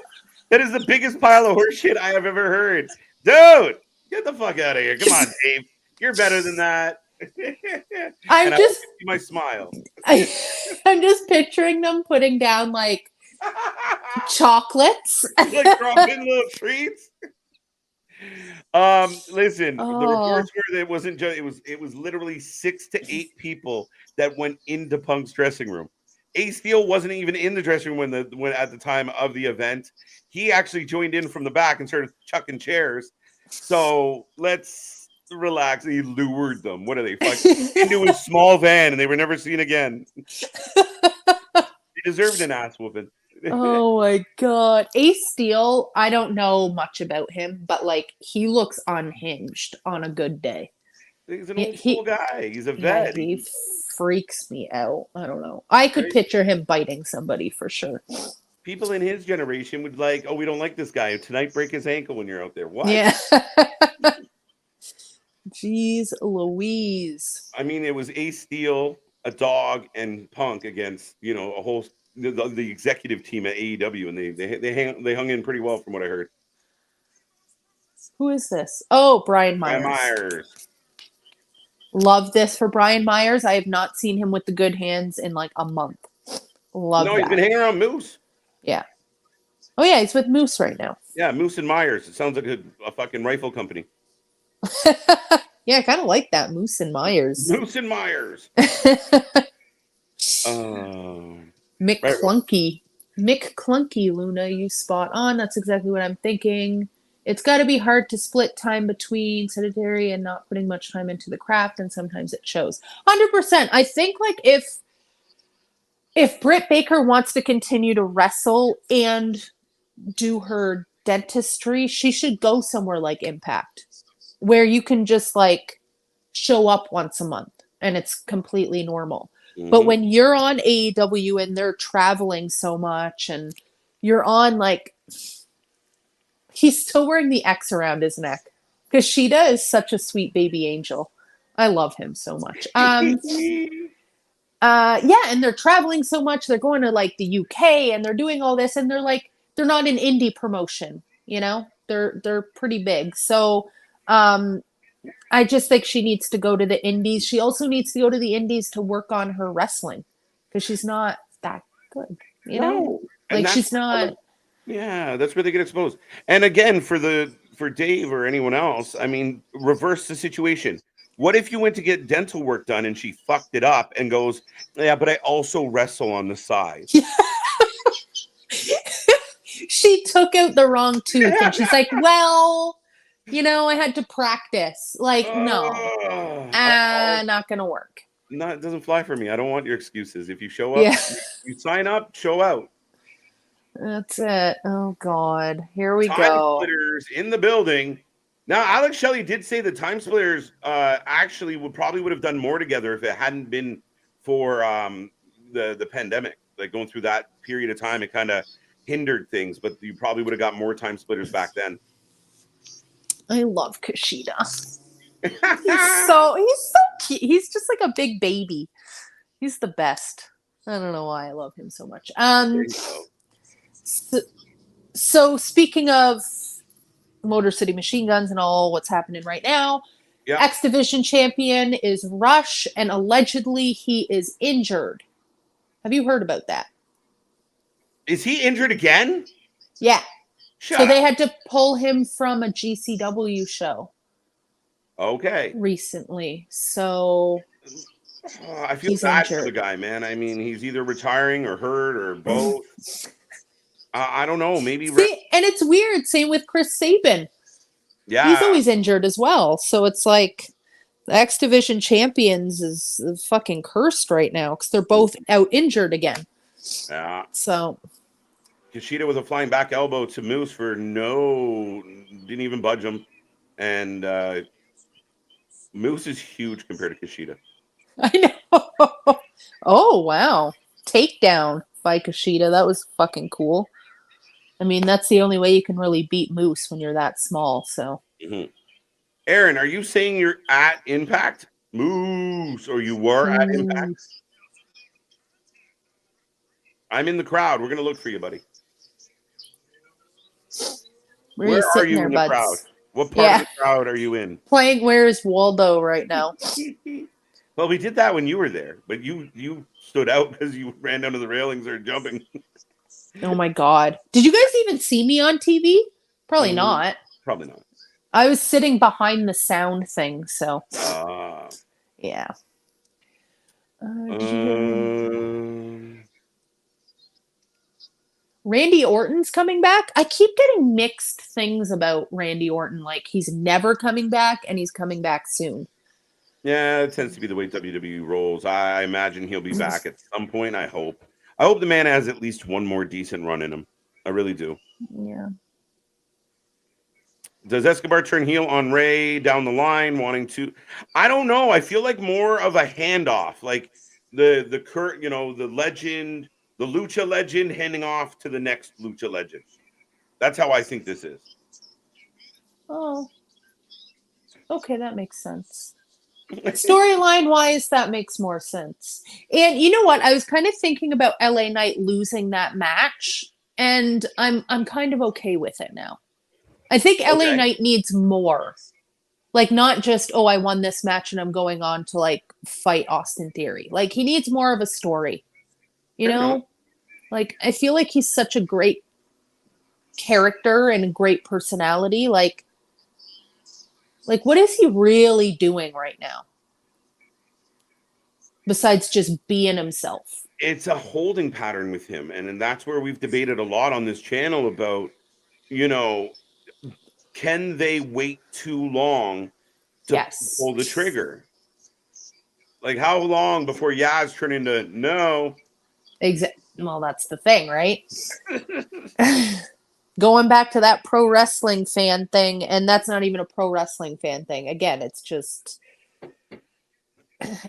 That is the biggest pile of horse shit I have ever heard. Dude, get the fuck out of here. Come on, Dave. You're better than that. I'm And I hope just you see my smile. I'm just picturing them putting down like chocolates. Like dropping little treats. Listen, the Oh, reports were that it wasn't just it was literally 6 to 8 people that went into Punk's dressing room. Ace Steel wasn't even in the dressing room when at the time of the event. He actually joined in from the back and started chucking chairs. So let's relax. He lured them. What are they fucking into his small van and they were never seen again? He deserved an ass whooping. oh my god. Ace Steel, I don't know much about him, but like he looks unhinged on a good day. He's an He, old school he guy. He's a yeah, vet. he freaks me out. I don't know. I could Right? picture him biting somebody for sure. People in his generation would like, oh, we don't like this guy. Tonight, break his ankle when you're out there. What? Yeah. Jeez Louise. I mean, it was Ace Steel, a dog, and Punk against a whole the executive team at AEW, and they hung in pretty well from what I heard. Who is this? Oh, Brian Brian Myers. Myers. Love this for Brian Myers. I have not seen him with the good hands in like a month. Love No, that. he's been hanging around Moose. Yeah. Oh yeah, he's with Moose right now. Yeah, Moose and Myers. It sounds like a fucking rifle company. Yeah, I kind of like that, Moose and Myers. Moose and Myers. Mick Right. Clunky. Mick Clunky, Luna, you spot on. That's exactly what I'm thinking. It's got to be hard to split time between sedentary and not putting much time into the craft, and sometimes it shows. 100%. I think like if Britt Baker wants to continue to wrestle and do her dentistry, she should go somewhere like Impact, where you can just like show up once a month and it's completely normal. But when you're on AEW and they're traveling so much and you're on like, he's still wearing the X around his neck. Kushida is such a sweet baby angel. I love him so much. Yeah, and they're traveling so much. They're going to like the UK and they're doing all this and they're like, they're not an indie promotion, you know? They're pretty big. So I just think she needs to go to the indies. She also needs to go to the indies to work on her wrestling because she's not that good, you know? Like she's not. Yeah, that's where they get exposed. And again, for Dave or anyone else, I mean, reverse the situation. What if you went to get dental work done and she fucked it up and goes, yeah, but I also wrestle on the side. She took out the wrong tooth and she's like, well, you know, I had to practice. Like, no, not going to work. No, it doesn't fly for me. I don't want your excuses. If you show up, you sign up, show out. That's it. Oh, God. Here we Time go. Splitters in the building. Now, Alex Shelley did say the Time Splitters actually would have done more together if it hadn't been for the pandemic. Like going through that period of time, it kind of hindered things, but you probably would have got more Time Splitters back then. I love Kushida. He's so cute. He's just like a big baby. He's the best. I don't know why I love him so much. So speaking of Motor City Machine Guns and all what's happening right now, X Division champion is Rush, and allegedly he is injured. Have you heard about that? Is he injured again? Yeah. They had to pull him from a GCW show. Okay. Recently. So I feel bad for the guy, man. I mean, he's either retiring or hurt or both. I don't know. Maybe. And it's weird. Same with Chris Sabin. Yeah. He's always injured as well. So it's like the X Division champions is fucking cursed right now because they're both out injured again. Yeah. So. Kushida with a flying back elbow to Moose didn't even budge him. And Moose is huge compared to Kushida. I know. Oh, wow. Takedown by Kushida. That was fucking cool. I mean, that's the only way you can really beat Moose when you're that small. So, Aaron, are you saying you're at Impact? Moose, or you were at Impact? I'm in the crowd. We're going to look for you, buddy. Where are you Where are sitting you there, in the crowd? buds? What part of Yeah, the crowd are you in? playing Where's Waldo right now. Well, we did that when you were there, but you stood out because you ran down to the railings or jumping. Oh my God. Did you guys even see me on TV? Probably not. Probably not. I was sitting behind the sound thing, so yeah. Did you hear Randy Orton's coming back? I keep getting mixed things about Randy Orton. Like he's never coming back and he's coming back soon. Yeah, it tends to be the way WWE rolls. I imagine he'll be back at some point. I hope. I hope the man has at least one more decent run in him. I really do. Yeah. Does Escobar turn heel on Ray down the line, wanting to? I don't know. I feel like more of a handoff, like the current, the legend, the lucha legend, handing off to the next lucha legend. That's how I think this is. Oh. Okay, that makes sense. Storyline wise, that makes more sense. And you know what? I was kind of thinking about LA Knight losing that match, and I'm kind of okay with it now. I think LA Okay. Knight needs more. Like not just, oh, I won this match and I'm going on to like fight Austin Theory. Like he needs more of a story. You Fair know? enough. Like I feel like he's such a great character and a great personality. Like what is he really doing right now? Besides just being himself. It's a holding pattern with him, and that's where we've debated a lot on this channel about, can they wait too long to pull the trigger? Like how long before Yaz turn into no? Well, that's the thing, right? Going back to that pro wrestling fan thing, and that's not even a pro wrestling fan thing. Again, it's just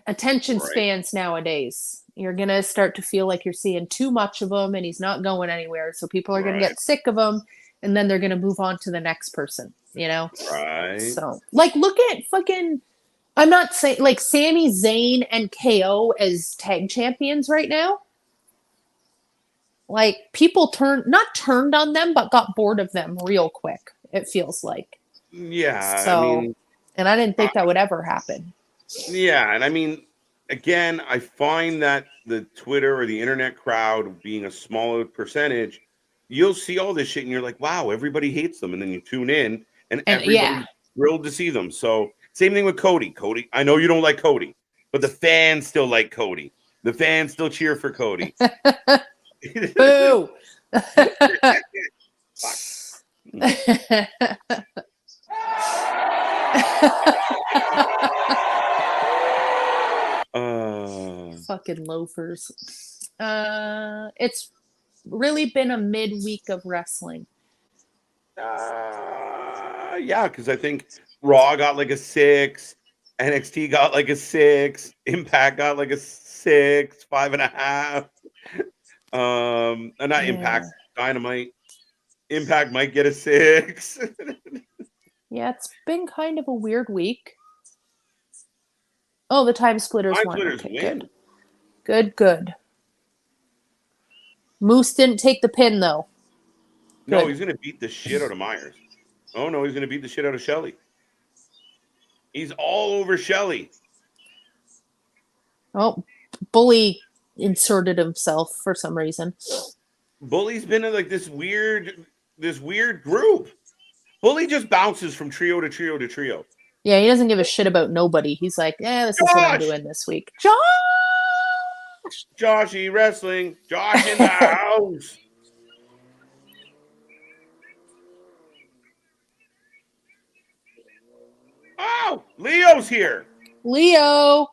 attention spans nowadays. You're going to start to feel like you're seeing too much of him and he's not going anywhere. So people are going to get sick of him and then they're going to move on to the next person, Right. So like, look at fucking, I'm not saying like Sami Zayn and KO as tag champions right now. Like people not turned on them, but got bored of them real quick. It feels like. Yeah. So, and I didn't think that would ever happen. Yeah. And I mean, again, I find that the Twitter or the internet crowd being a smaller percentage, you'll see all this shit and you're like, wow, everybody hates them. And then you tune in and everybody's thrilled to see them. So same thing with Cody. I know you don't like Cody, but the fans still like Cody. The fans still cheer for Cody. Boo! Fucking loafers. It's really been a midweek of wrestling. Yeah, because I think Raw got like a 6, NXT got like a 6, Impact got like a 6, 5.5. Not Impact, Dynamite. Impact might get a 6. Yeah, it's been kind of a weird week. Oh, the Time Splitters won. Okay, good. Moose didn't take the pin though. No, he's gonna beat the shit out of Myers. Oh no, he's gonna beat the shit out of Shelley. He's all over Shelley. Oh, Bully inserted himself for some reason. Bully's been in like this weird group. Bully just bounces from trio to trio to trio. Yeah, he doesn't give a shit about nobody. He's like, this is what I'm doing this week. Joshy wrestling. Josh in the house. Oh, Leo's here. Leo.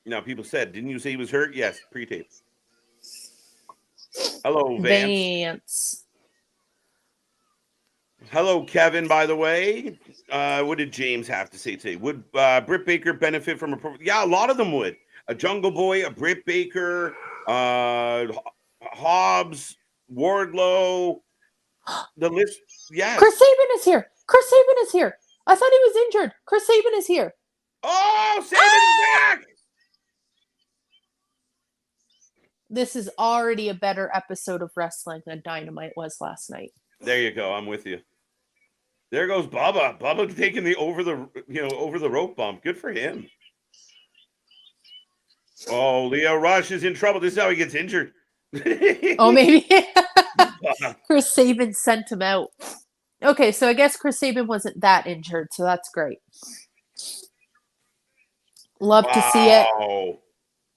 Now, people said, didn't you say he was hurt? Yes, pre-tape. Hello, Vance. Hello, Kevin, by the way. What did James have to say today? Would Britt Baker benefit from Yeah, a lot of them would. A Jungle Boy, a Britt Baker, Hobbs, Wardlow. The list, yes. Chris Sabin is here. I thought he was injured. Chris Sabin is here. Oh, Sabin's back! This is already a better episode of wrestling than Dynamite was last night. There you go. I'm with you. There goes Bubba. Bubba taking the over the rope bump. Good for him. Oh, Leo Rush is in trouble. This is how he gets injured. Oh, maybe Chris Sabin sent him out. Okay, so I guess Chris Sabin wasn't that injured, so that's great. Love to see it.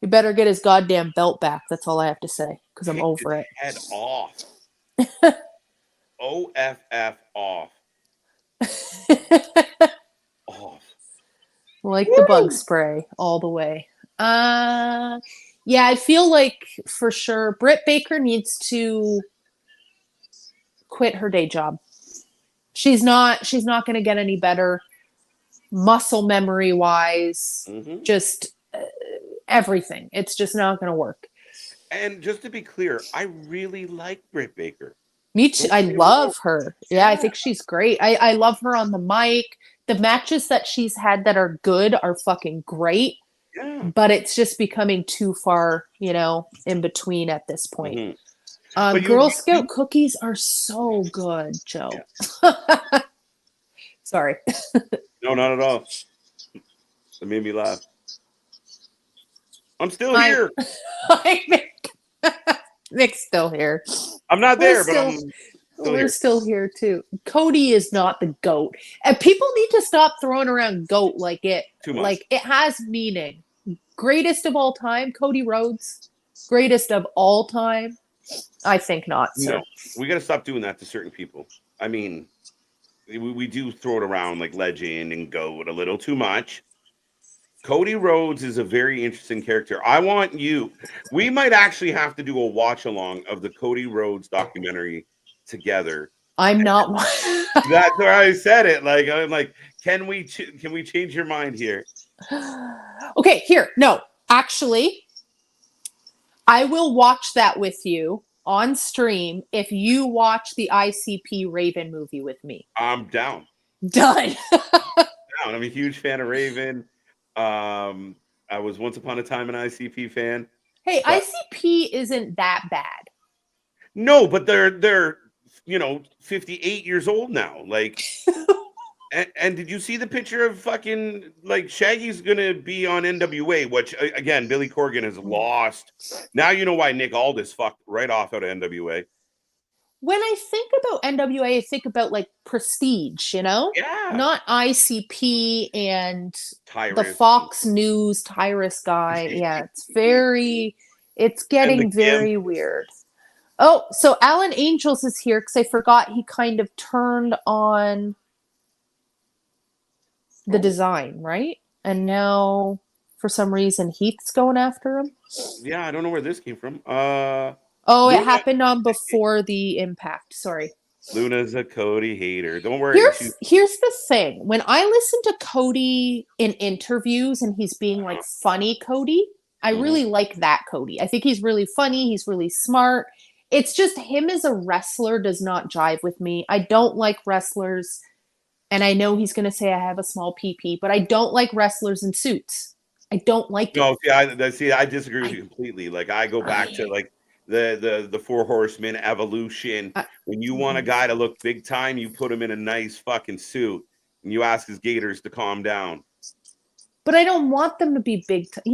He better get his goddamn belt back. That's all I have to say, because I'm over it. Head off. OFF off. Off. Like the bug spray all the way. Yeah, I feel like for sure Britt Baker needs to quit her day job. She's not going to get any better muscle memory wise. Just everything. It's just not going to work. And just to be clear, I really like Britt Baker. Me too. I love her. Yeah, I think she's great. I love her on the mic. The matches that she's had that are good are fucking great. Yeah. But it's just becoming too far, in between at this point. Girl Scout cookies are so good, Joe. Yeah. Sorry. No, not at all. It made me laugh. I'm still here. Nick's still here. I'm not there, but we're still here too. Cody is not the GOAT. And people need to stop throwing around GOAT like it has meaning. Greatest of all time, Cody Rhodes. Greatest of all time. I think not. So. No, we got to stop doing that to certain people. I mean, we do throw it around like legend and GOAT a little too much. Cody Rhodes is a very interesting character. We might actually have to do a watch along of the Cody Rhodes documentary together. I'm not. That's why I said it. Like, I'm like, can we change your mind here? Okay, here. No, actually, I will watch that with you on stream if you watch the ICP Raven movie with me. I'm down. Done. I'm a huge fan of Raven. I was once upon a time an ICP fan. Hey, ICP isn't that bad. No, but they're 58 years old now. Like, and did you see the picture of fucking like Shaggy's gonna be on NWA, which again Billy Corgan has lost. Now you know why Nick Aldis fucked right off out of NWA. When I think about NWA, I think about like Prestige, Yeah. Not ICP and Tyrus. The Fox News Tyrus guy. Yeah, it's getting very weird. Oh, so Alan Angels is here because I forgot he kind of turned on the design, right? And now, for some reason, Heath's going after him. Yeah, I don't know where this came from. It happened on before the Impact. Sorry. Luna's a Cody hater. Don't worry. Here's the thing. When I listen to Cody in interviews and he's being like funny Cody, I really like that Cody. I think he's really funny. He's really smart. It's just him as a wrestler does not jive with me. I don't like wrestlers. And I know he's going to say I have a small PP, but I don't like wrestlers in suits. I don't like it. No, I disagree with you completely. Like, I go back to like the Four Horsemen evolution. When you want a guy to look big time, you put him in a nice fucking suit and you ask his gators to calm down. But I don't want them to be big time.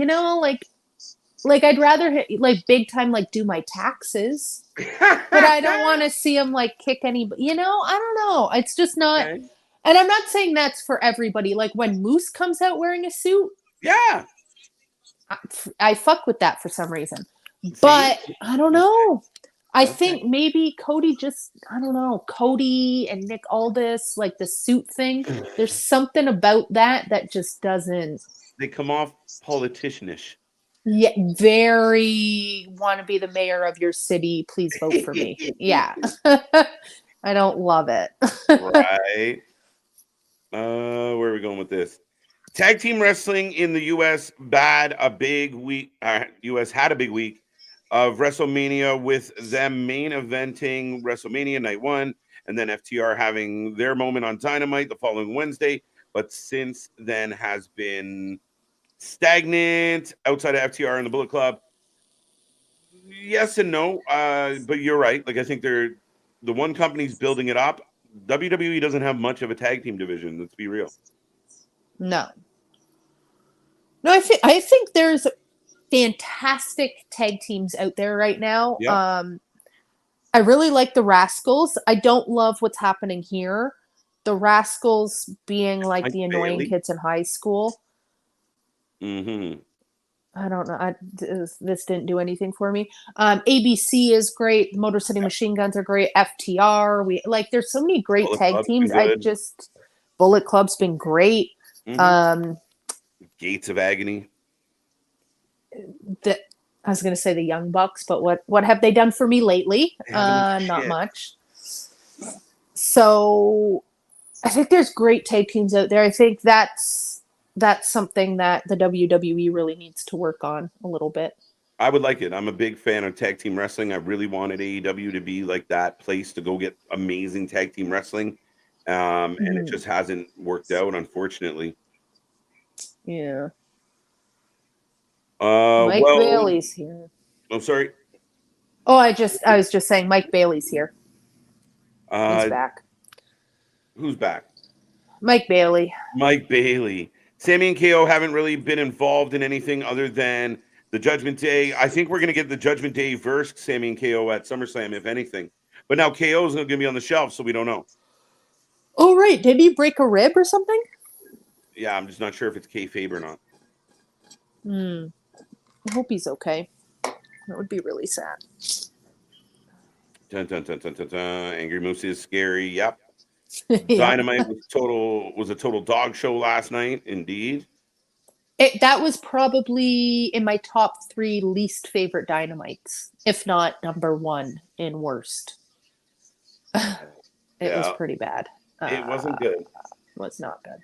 Like I'd rather like big time, like do my taxes, but I don't want to see him like kick anybody. I don't know. It's just not. Okay. And I'm not saying that's for everybody. Like when Moose comes out wearing a suit. Yeah. I fuck with that for some reason. But I don't know. I think maybe Cody Cody and Nick Aldis, like the suit thing. There's something about that just doesn't. They come off politicianish. Yeah, very want to be the mayor of your city. Please vote for me. Yeah. I don't love it. Right. Where are we going with this? Tag team wrestling in the U.S. had a big week of WrestleMania, with them main eventing WrestleMania Night 1, and then FTR having their moment on Dynamite the following Wednesday. But since then has been stagnant outside of FTR and the Bullet Club. Yes and no, but you're right. Like, I think they're the one company's building it up. WWE doesn't have much of a tag team division. Let's be real. No. No, I think there's fantastic tag teams out there right now. Yeah. I really like the Rascals. I don't love what's happening here. The Rascals being like Mike the annoying Bailey. kids in high school. Mm-hmm. I don't know. This didn't do anything for me. ABC is great. Motor City Machine Guns are great. FTR. There's so many great Bullet tag Club's teams. been good. Bullet Club's been great. Mm-hmm. Gates of Agony. I was going to say the Young Bucks, but what have they done for me lately? Not Shit. much. So I think there's great tag teams out there. I think that's something that the WWE really needs to work on a little bit. I would like it. I'm a big fan of tag team wrestling. I really wanted AEW to be like that place to go get amazing tag team wrestling. And it just hasn't worked out, unfortunately. Yeah. Mike Bailey's here. I'm sorry. Oh, I was just saying Mike Bailey's here. He's back. Who's back? Mike Bailey. Mike Bailey. Sammy and KO haven't really been involved in anything other than the Judgment Day. I think we're going to get the Judgment Day versus Sammy and KO at SummerSlam, if anything. But now KO is going to be on the shelf, so we don't know. Oh, right. Did he break a rib or something? Yeah, I'm just not sure if it's kayfabe or not. I hope he's okay. That would be really sad. Dun, dun, dun, dun, dun, dun. Angry Moose is scary. Yep. Yeah. Dynamite was a total dog show last night. Indeed. That was probably in my top 3 least favorite Dynamites, if not number 1 in worst. It was pretty bad. It wasn't good. Was not good.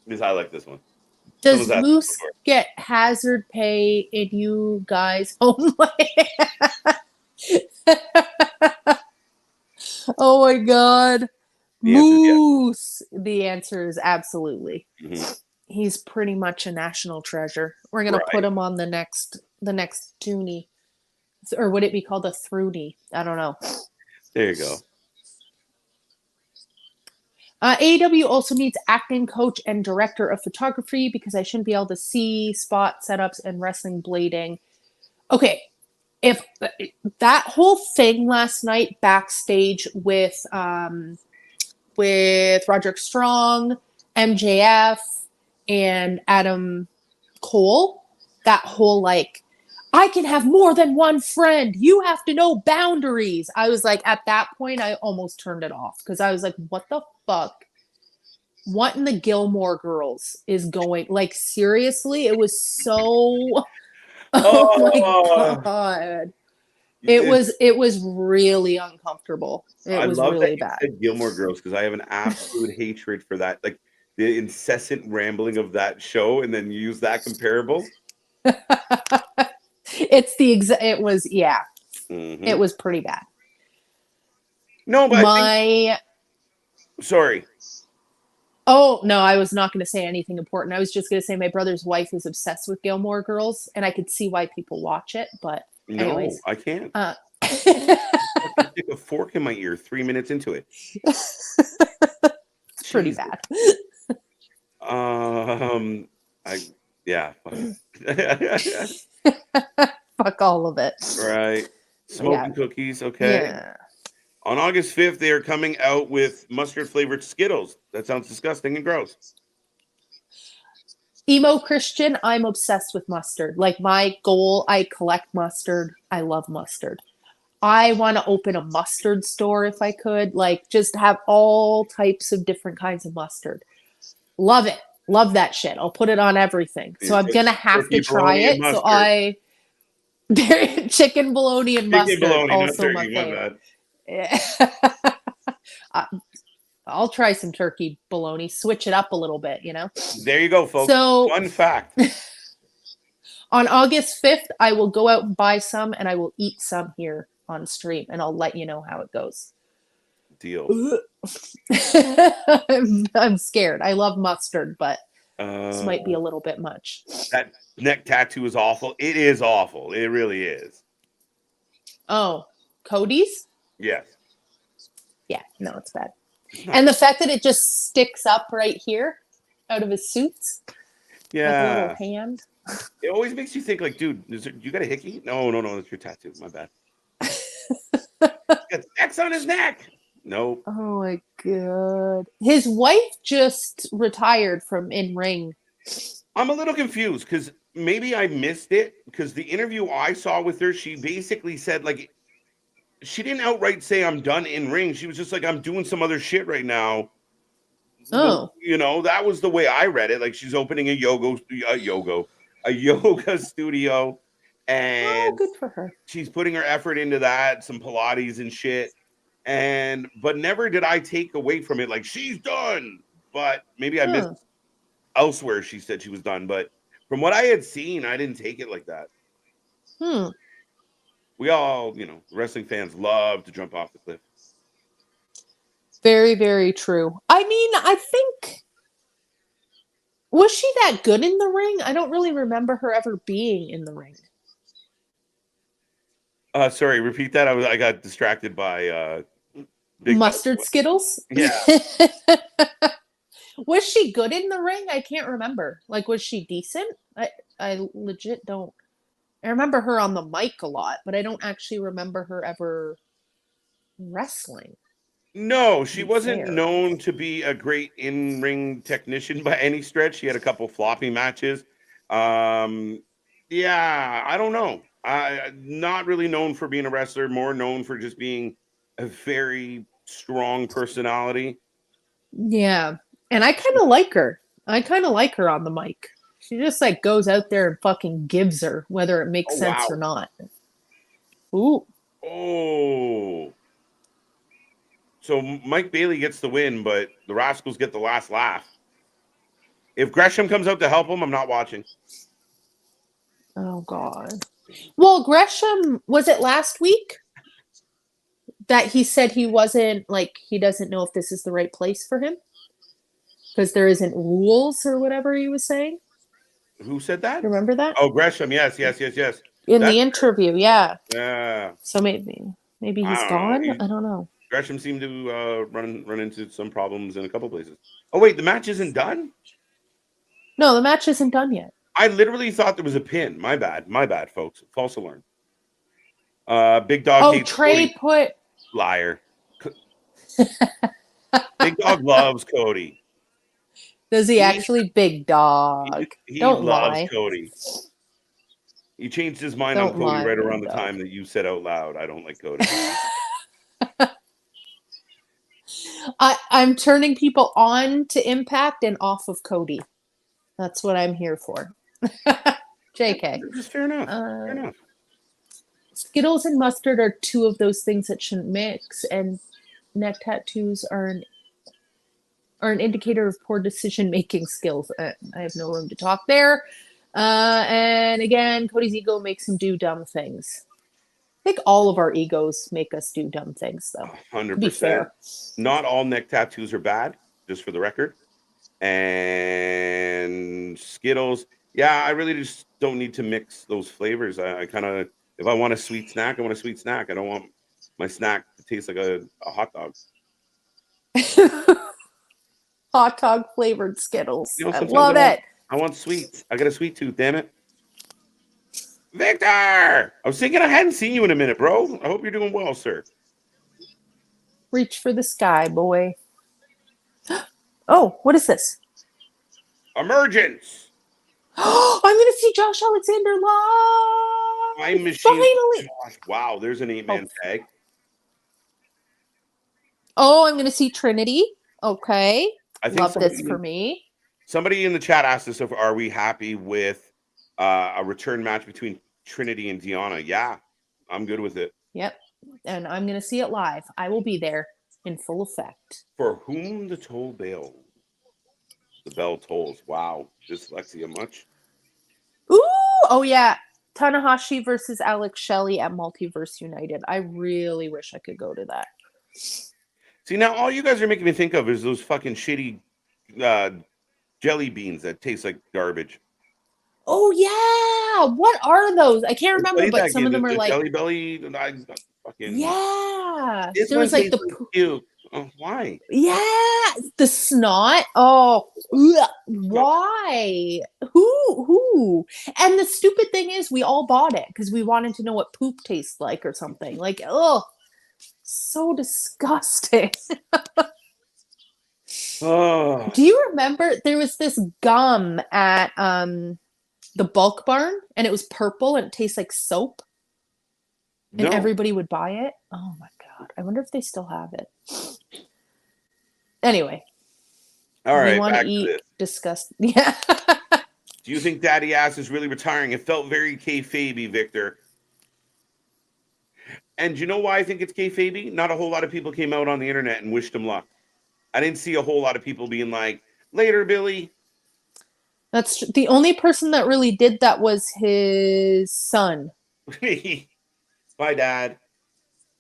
Because I like this one. Does Moose get hazard pay in you guys only? Oh my God. Moose. The answer is absolutely. Mm-hmm. He's pretty much a national treasure. We're going to put him on the next toonie. Or would it be called a throonie? I don't know. There you go. AEW also needs acting coach and director of photography because I shouldn't be able to see spot setups and wrestling blading. Okay, if that whole thing last night backstage with Roderick Strong, MJF, and Adam Cole, that whole I can have more than one friend. You have to know boundaries. I was like, at that point, I almost turned it off because I was like, what the fuck? What in the Gilmore Girls is going? Seriously, it was so. Oh my God! It was really uncomfortable. It was really bad. I love Gilmore Girls because I have an absolute hatred for that. The incessant rambling of that show, and then use that comparable. It was It was pretty bad. No, but sorry. Oh no, I was not going to say anything important. I was just going to say my brother's wife is obsessed with Gilmore Girls, and I could see why people watch it. But anyways, no, I can't. I stick a fork in my ear 3 minutes into it. It's pretty bad. Fuck all of it. Right. Smoking cookies, okay. Yeah. On August 5th, they are coming out with mustard-flavored Skittles. That sounds disgusting and gross. Emo Christian, I'm obsessed with mustard. My goal, I collect mustard. I love mustard. I want to open a mustard store if I could. Just have all types of different kinds of mustard. Love it. Love that shit. I'll put it on everything. So I'm going to have to try it. So chicken bologna and mustard. Bologna, also my favorite. I'll try some turkey bologna, switch it up a little bit, There you go, folks. So, fun fact. On August 5th, I will go out and buy some, and I will eat some here on stream, and I'll let you know how it goes. Deal. I'm scared. I love mustard, but this might be a little bit much. That neck tattoo is awful. It is awful. It really is. Oh, Cody's? Yes. Yeah, no, it's bad. It's not. And the fact that it just sticks up right here out of his suits. Yeah. Like a little hand. It always makes you think, like, dude, you got a hickey? No, that's your tattoo. My bad. Got X on his neck. Nope. Oh my god. His wife just retired from in ring. I'm a little confused because maybe I missed it because the interview I saw with her, she basically said, like, she didn't outright say I'm done in ring. She was just like, I'm doing some other shit right now. Oh. You know, that was the way I read it. Like, she's opening a yoga studio, and Oh, good for her. she's putting her effort into that, some Pilates and shit. But never did I take away from it like she's done. But maybe I missed elsewhere. She said she was done, but from what I had seen, I didn't take it like that. We all, wrestling fans love to jump off the cliff. Very, very true. I mean, I think, was she that good in the ring? I don't really remember her ever being in the ring. Sorry, repeat that. I got distracted by Mustard Skittles? Yeah. Was she good in the ring? I can't remember. Like, was she decent? I legit don't. I remember her on the mic a lot, but I don't actually remember her ever wrestling. No, she wasn't known to be a great in-ring technician by any stretch. She had a couple floppy matches. Yeah, I don't know. Not really known for being a wrestler, more known for just being a very strong personality. Yeah. And I kind of like her. I kind of like her on the mic. She just like goes out there and fucking gives her, whether it makes sense or not. Ooh. Oh. So Mike Bailey gets the win, but the Rascals get the last laugh. If Gresham comes out to help him, I'm not watching. Oh, God. Well, Gresham, was it last week that he said he wasn't, like, he doesn't know if this is the right place for him? Because there isn't rules or whatever he was saying? Who said that? You remember that? Oh, Gresham. Yes. In the interview, yeah. Yeah. So maybe he's gone? I don't know. Gresham seemed to run into some problems in a couple places. Oh, wait, the match isn't done? No, the match isn't done yet. I literally thought there was a pin. My bad, folks. False alarm. Big Dog. Oh, Trey put... Liar. Big Dog loves Cody. Does he actually? Big Dog. He Don't loves lie. Cody. He changed his mind Don't on Cody lie, right around Big the Dog. time that you said out loud, I don't like Cody. I'm turning people on to Impact and off of Cody. That's what I'm here for. JK. Just fair enough. Fair enough. Skittles and mustard are two of those things that shouldn't mix, and neck tattoos are an indicator of poor decision-making skills. I have no room to talk there. And again, Cody's ego makes him do dumb things. I think all of our egos make us do dumb things, though. 100%. To be fair. Not all neck tattoos are bad, just for the record. And Skittles, yeah, I really just don't need to mix those flavors. I kind of, if I want a sweet snack, I want a sweet snack. I don't want my snack to taste like a hot dog. Hot dog flavored Skittles. You know, I love it. I want sweets. I got a sweet tooth, damn it. Victor! I was thinking I hadn't seen you in a minute, bro. I hope you're doing well, sir. Reach for the sky, boy. Oh, what is this? Emergence! I'm going to see Josh Alexander live! Time Machine. Finally! Gosh, wow, there's an 8-man tag. Oh, I'm going to see Trinity. Okay. I think love this for me. Somebody in the chat asked us if are we happy with a return match between Trinity and Deonna. Yeah, I'm good with it. Yep. And I'm going to see it live. I will be there in full effect. For whom the toll bell? The bell tolls. Wow. Dyslexia much? Ooh! Oh, yeah. Tanahashi versus Alex Shelley at Multiverse United. I really wish I could go to that. See, now all you guys are making me think of is those fucking shitty jelly beans that taste like garbage. Oh yeah, what are those? I can't I remember, played but that some game. of them are The like, Jelly Belly. Fucking. yeah. This There one was like tastes the like puke. Oh, why? yeah, the snot. Oh, ugh, why? Who? And the stupid thing is, we all bought it because we wanted to know what poop tastes like or something. Like, oh, so disgusting. Oh Do you remember there was this gum at the Bulk Barn and it was purple and it tastes like soap and no. everybody would buy it? Oh my god. I wonder if they still have it. Anyway, All we right, want to back to eat this. disgust. Yeah. Do you think Daddy Ass is really retiring? It felt very kayfabe, Victor. And you know why I think it's kayfabe? Not a whole lot of people came out on the internet and wished him luck. I didn't see a whole lot of people being like, "Later, Billy." That's the only person that really did that was his son. Bye, Dad.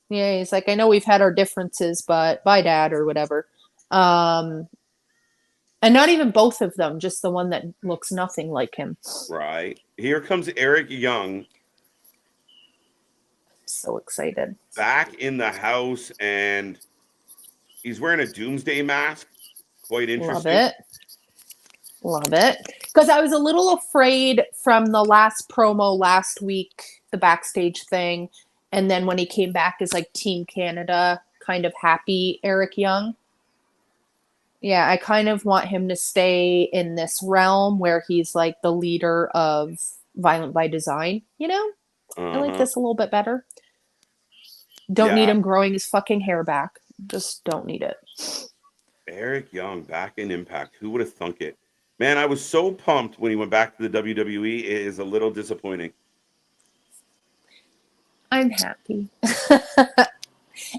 Yeah, he's like, I know we've had our differences, but bye, Dad, or whatever. Um, and not even both of them, just the one that looks nothing like him. Right. Here comes Eric Young So excited. back in the house, and he's wearing a doomsday mask. Quite Love interesting. it. Love it. Because I was a little afraid from the last promo last week, the backstage thing. And then when he came back as like Team Canada, kind of happy Eric Young. Yeah, I kind of want him to stay in this realm where he's like the leader of Violent by Design, you know? I like this a little bit better. Don't need Yeah. him growing his fucking hair back. Just don't need it. Eric Young back in Impact. Who would have thunk it? Man, I was so pumped when he went back to the WWE. It is a little disappointing. I'm happy.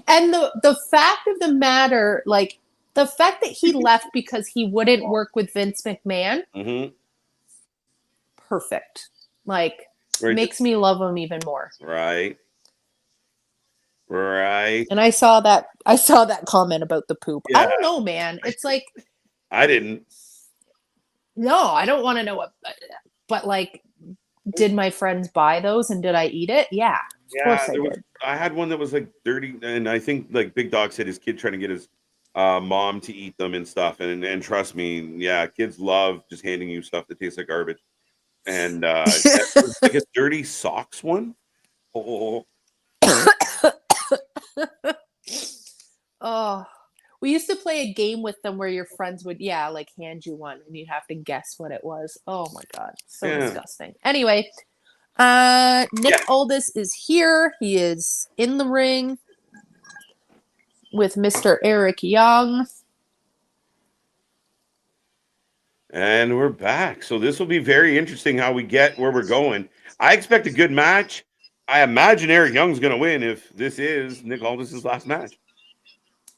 And the fact of the matter, like the fact that he left because he wouldn't work with Vince McMahon, Mm-hmm. perfect. Like Right. makes me love him even more. Right. Right. And I saw that comment about the poop. I Yeah. don't know, man. It's like, I didn't. no, I don't want to know what, but like, did my friends buy those and did I eat it? Yeah, of course I did. I had one that was like dirty, and I think like Big Dog said his kid trying to get his mom to eat them and stuff. And trust me, yeah, kids love just handing you stuff that tastes like garbage. And that was like a dirty socks one. Oh, Oh, we used to play a game with them where your friends would, yeah, like hand you one and you'd have to guess what it was. Oh my God. So yeah. disgusting. Anyway, Nick Aldis is here. He is in the ring with Mr. Eric Young. And we're back. So this will be very interesting how we get where we're going. I expect a good match. I imagine Eric Young's going to win if this is Nick Aldis' last match.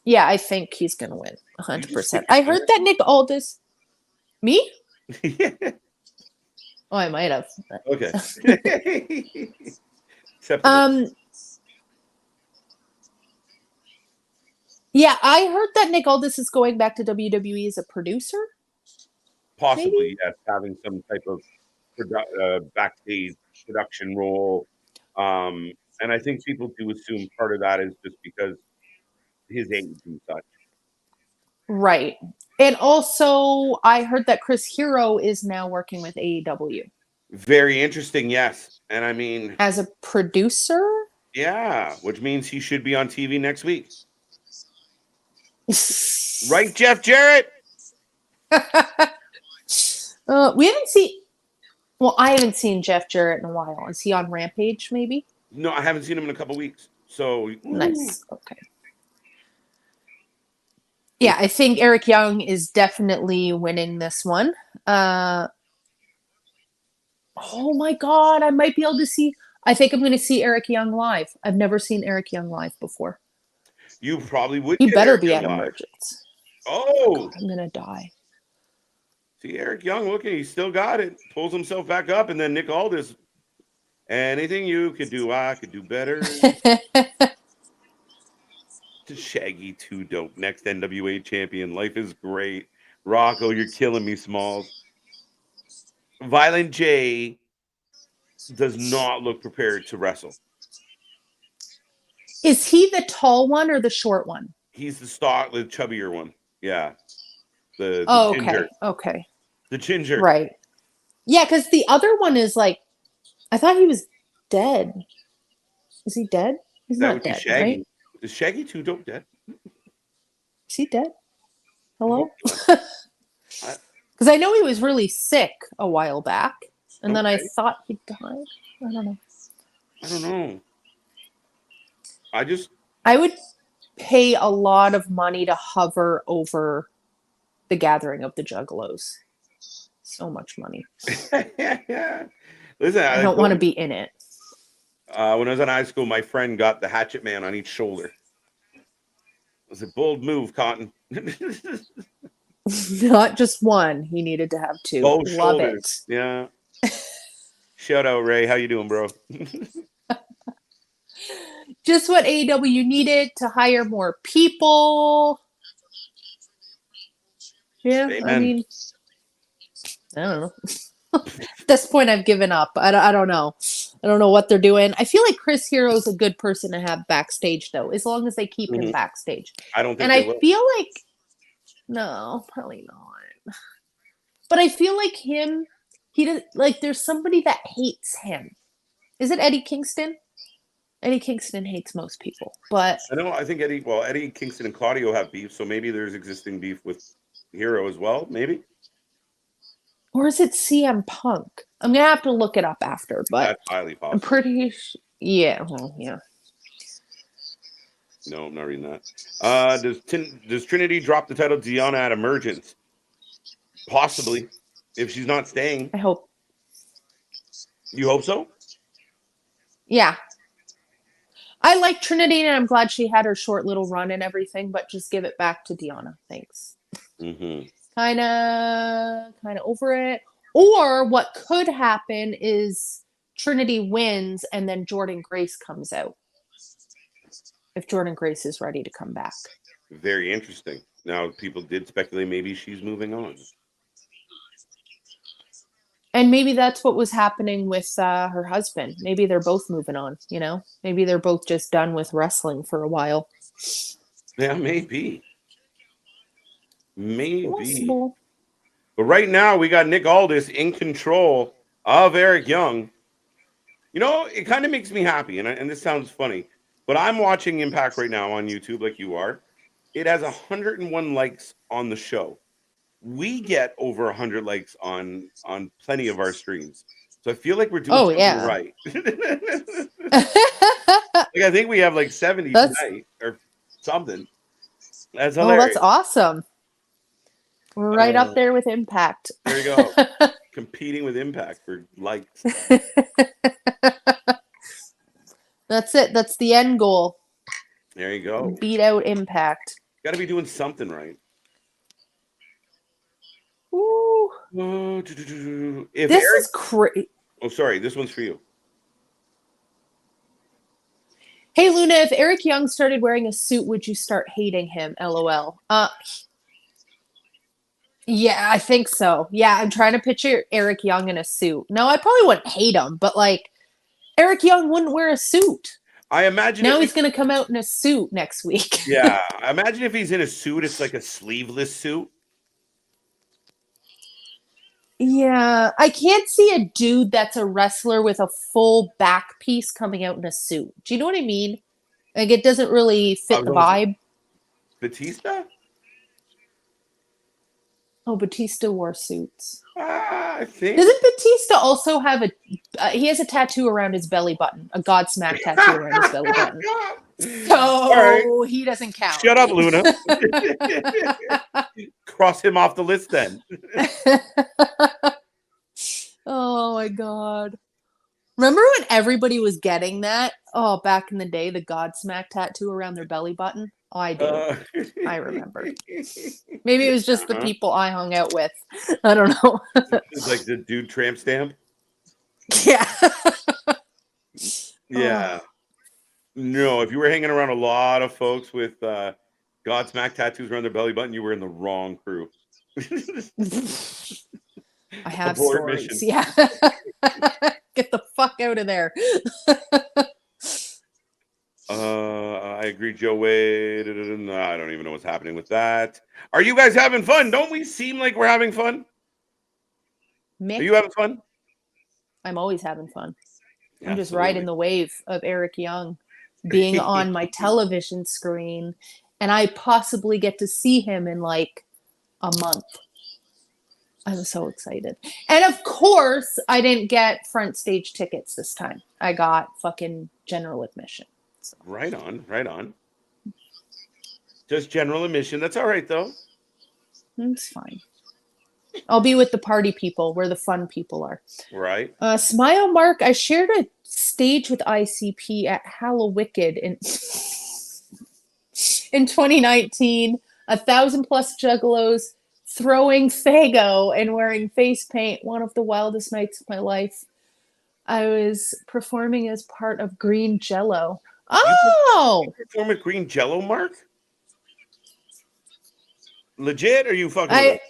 Yeah, I think he's going to win 100%. I heard that Nick Aldis. Me? Yeah. Oh, I might have. Okay. Yeah, I heard that Nick Aldis is going back to WWE as a producer. Possibly, maybe? yes, having some type of backstage production role. And I think people do assume part of that is just because his age and such. Right. And also, I heard that Chris Hero is now working with AEW. Very interesting, yes. And I mean, as a producer? Yeah, which means he should be on TV next week. Right, Jeff Jarrett? We haven't seen. Well, I haven't seen Jeff Jarrett in a while. Is he on Rampage? Maybe. No, I haven't seen him in a couple weeks. So nice. Okay. Yeah, I think Eric Young is definitely winning this one. Oh my God, I might be able to see. I think I'm going to see Eric Young live. I've never seen Eric Young live before. You probably would. He better be at Emergence. Oh, God, I'm going to die. See Eric Young looking, he still got it. Pulls himself back up, and then Nick Aldis. Anything you could do, I could do better. Shaggy 2 dope. Next NWA champion. Life is great. Rocco, you're killing me, Smalls. Violent J does not look prepared to wrestle. Is he the tall one or the short one? He's the chubbier one. Yeah. The Oh, ginger. okay. The ginger. Right. Yeah, because the other one is like, I thought he was dead. Is he dead? He's That not would be dead, Shaggy. right? Is Shaggy too dope dead? Is he dead? I Hello? hope not. Because I know he was really sick a while back, and then I Okay. thought he died. I don't know. I don't know. I would pay a lot of money to hover over the gathering of the Juggalos. So much money. Listen, I don't want to be in it. When I was in high school, my friend got the Hatchet Man on each shoulder. It was a bold move, Cotton. Not just one. He needed to have two. Both Love shoulders. it. Yeah. Shout out, Ray. How you doing, bro? Just what AEW needed to hire more people. Yeah, Amen. I mean, I don't know. At this point, I've given up. I don't know. I don't know what they're doing. I feel like Chris Hero is a good person to have backstage, though, as long as they keep him backstage. I don't think And they I will. feel like, no, probably not. But I feel like he does, like, there's somebody that hates him. Is it Eddie Kingston? Eddie Kingston hates most people, but I know. I think Eddie Kingston and Claudio have beef, so maybe there's existing beef with Hero as well. Maybe. or is it CM Punk? I'm gonna have to look it up after, but That's highly possible. I'm pretty yeah. Well, yeah. No, I'm not reading that. Does Trinity drop the title to Deanna at Emergence? Possibly, if she's not staying. I hope. You hope so? Yeah. I like Trinity, and I'm glad she had her short little run and everything, but just give it back to Deanna. Thanks. Mm-hmm. Kind of over it. Or what could happen is Trinity wins, and then Jordan Grace comes out. If Jordan Grace is ready to come back. Very interesting. Now, people did speculate maybe she's moving on. And maybe that's what was happening with her husband. Maybe they're both moving on, you know? Maybe they're both just done with wrestling for a while. Yeah, maybe. Maybe. Possible. But right now, we got Nick Aldis in control of Eric Young. You know, it kind of makes me happy, and this sounds funny, but I'm watching Impact right now on YouTube like you are. It has 101 likes on the show. We get over 100 likes on plenty of our streams. So I feel like we're doing something right. Like, I think we have like 70 tonight or something. That's hilarious. Oh, that's awesome. We're right up there with Impact. There you go. Competing with Impact for likes. That's it. That's the end goal. There you go. Beat out Impact. Got to be doing something right. Ooh. This is crazy. Oh, sorry. This one's for you. Hey, Luna, if Eric Young started wearing a suit, would you start hating him? LOL. Yeah, I think so. Yeah, I'm trying to picture Eric Young in a suit. No, I probably wouldn't hate him, but like Eric Young wouldn't wear a suit. I imagine now he's going to come out in a suit next week. Yeah, I imagine if he's in a suit, it's like a sleeveless suit. Yeah, I can't see a dude that's a wrestler with a full back piece coming out in a suit. Do you know what I mean? Like, it doesn't really fit the vibe. Batista? Oh, Batista wore suits. I think. Doesn't Batista also have he has a tattoo around his belly button, a Godsmack tattoo around his belly button. So right. He doesn't count. Shut up, Luna. Cross him off the list then. Oh my God. Remember when everybody was getting that? Oh, back in the day, the Godsmack tattoo around their belly button? Oh, I do. I remember. Maybe it was just the people I hung out with. I don't know. It's like the dude tramp stamp? Yeah. Yeah. No, if you were hanging around a lot of folks with Godsmack tattoos around their belly button, you were in the wrong crew. I have Abort stories. mission. Yeah. Get the fuck out of there. I agree, Joe Wade. I don't even know what's happening with that. Are you guys having fun? Don't we seem like we're having fun? Mick, Are you having fun? I'm always having fun. I'm just Absolutely. riding the wave of Eric Young being on my television screen, and I possibly get to see him in like a month. I'm so excited. And of course, I didn't get front stage tickets this time. I got fucking general admission. So. Right on, right on. Just general admission. That's all right, though. It's fine. I'll be with the party people where the fun people are. Right. Smile Mark, I shared a stage with ICP at Hallowicked in 2019. 1,000+ juggalos throwing Fago and wearing face paint. One of the wildest nights of my life. I was performing as part of Green Jello. Oh! You perform at Green Jello, Mark? Legit? Or are you fucking with me?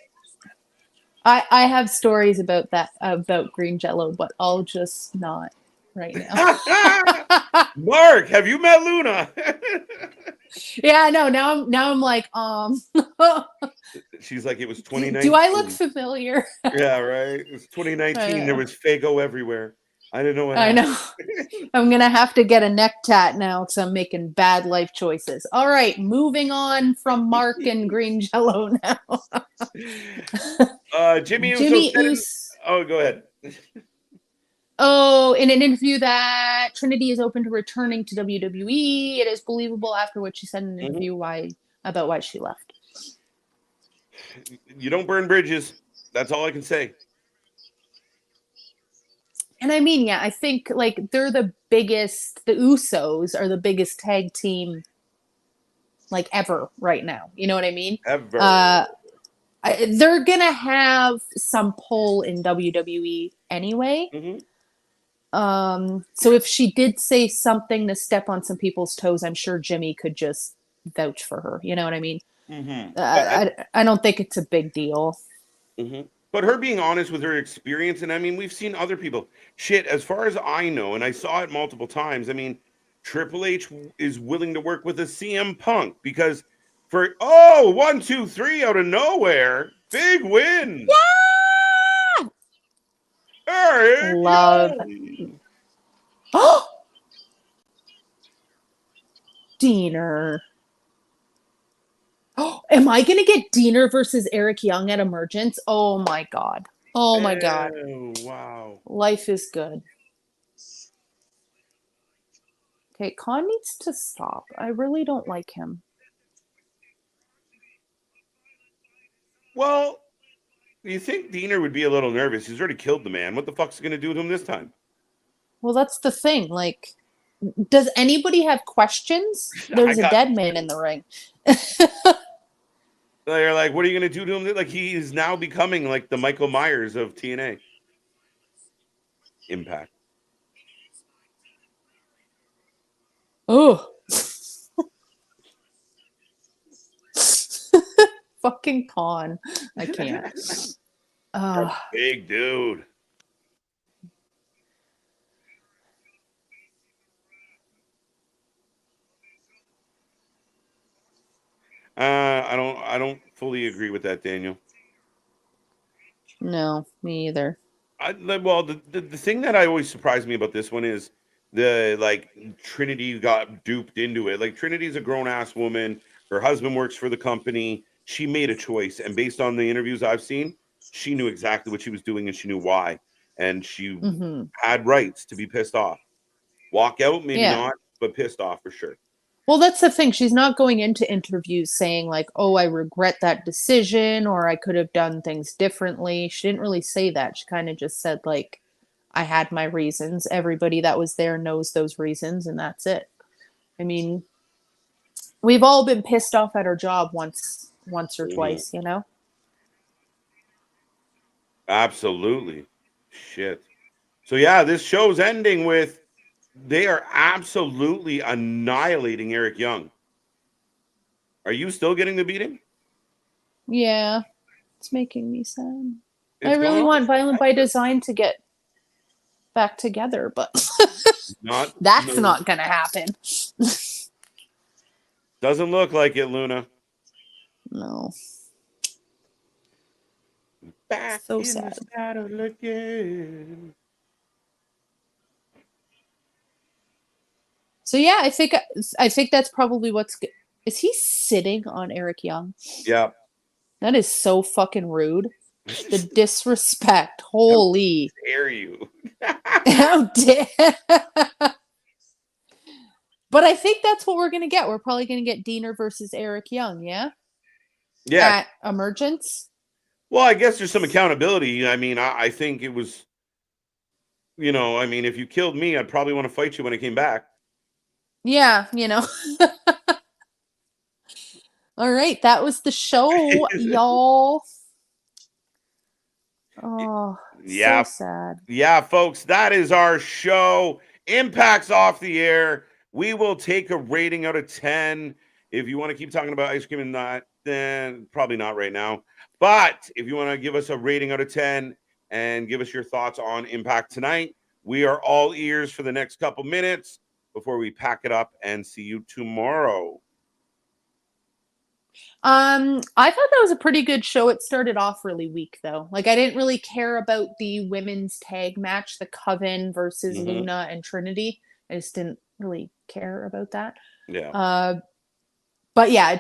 I have stories about that, about Green Jello, but I'll just not right now. Mark, have you met Luna? Yeah, no, now I'm like, She's like, it was 2019. Do I look familiar? Yeah, right. It was 2019. There was Fago everywhere. I didn't know what I happened. know. I'm gonna have to get a neck tat now because I'm making bad life choices. All right, moving on from Mark and Green Jello now. Jimmy Jimmy Uso. Oh, go ahead. Oh, in an interview that Trinity is open to returning to WWE. It is believable, after what she said in an interview, why she left. You don't burn bridges. That's all I can say. And I mean, yeah, I think like they're the biggest. The Usos are the biggest tag team like ever right now. You know what I mean? Ever. They're gonna have some pull in WWE anyway. So if she did say something to step on some people's toes, I'm sure Jimmy could just vouch for her. You know what I mean? I don't think it's a big deal. But her being honest with her experience, and I mean, we've seen other people. Shit, as far as I know, and I saw it multiple times, I mean, Triple H is willing to work with a CM Punk because for 1, 2, 3 out of nowhere, big win. Yeah. Hey, Love. Oh, Diener. Oh, am I gonna get Diener versus Eric Young at Emergence? Oh my god. Oh my god. Wow. Life is good. Okay, Khan needs to stop. I really don't like him. Well, you think Diener would be a little nervous? He's already killed the man. What the fuck's he gonna do to him this time? Well, that's the thing. Like, does anybody have questions? There's a dead man in the ring. They're like, what are you going to do to him? Like, he is now becoming like the Michael Myers of TNA. Impact. Oh. Fucking Khan. I can't. Big dude. I don't fully agree with that, Daniel. No, me either. Well, the thing that I always surprised me about this one is the like Trinity got duped into it. Like Trinity's a grown ass woman. Her husband works for the company. She made a choice, and based on the interviews I've seen, she knew exactly what she was doing and she knew why. And she had rights to be pissed off. Walk out, maybe not, but pissed off for sure. Well, that's the thing. She's not going into interviews saying like, "Oh, I regret that decision," or "I could have done things differently." She didn't really say that. She kind of just said like, "I had my reasons. Everybody that was there knows those reasons, and that's it." I mean, we've all been pissed off at our job once or twice, you know? Absolutely. Shit. So yeah, this show's ending with they are absolutely annihilating Eric Young. Are you still getting the beating? Yeah. It's making me sad. I really going want on. Violent by Design to get back together, but Not that's no. not gonna happen. Doesn't look like it, Luna. No. Back So in the sad. saddle again. So yeah, I think that's probably what's good. Is he sitting on Eric Young? Yeah. That is so fucking rude. The disrespect. Holy. How dare you? How dare. But I think that's what we're going to get. We're probably going to get Diener versus Eric Young, yeah? Yeah. At Emergence? Well, I guess there's some accountability. I mean, I think it was, I mean, if you killed me, I'd probably want to fight you when I came back. Yeah, All right, that was the show, y'all. Oh, Yeah. so sad. Yeah, folks, that is our show. Impact's off the air. We will take a rating out of 10. If you want to keep talking about ice cream and not, then probably not right now. But if you want to give us a rating out of 10 and give us your thoughts on Impact tonight, we are all ears for the next couple minutes before we pack it up and see you tomorrow. I thought that was a pretty good show. It started off really weak though. Like I didn't really care about the women's tag match, the Coven versus Luna and Trinity. I just didn't really care about that. Yeah. But yeah,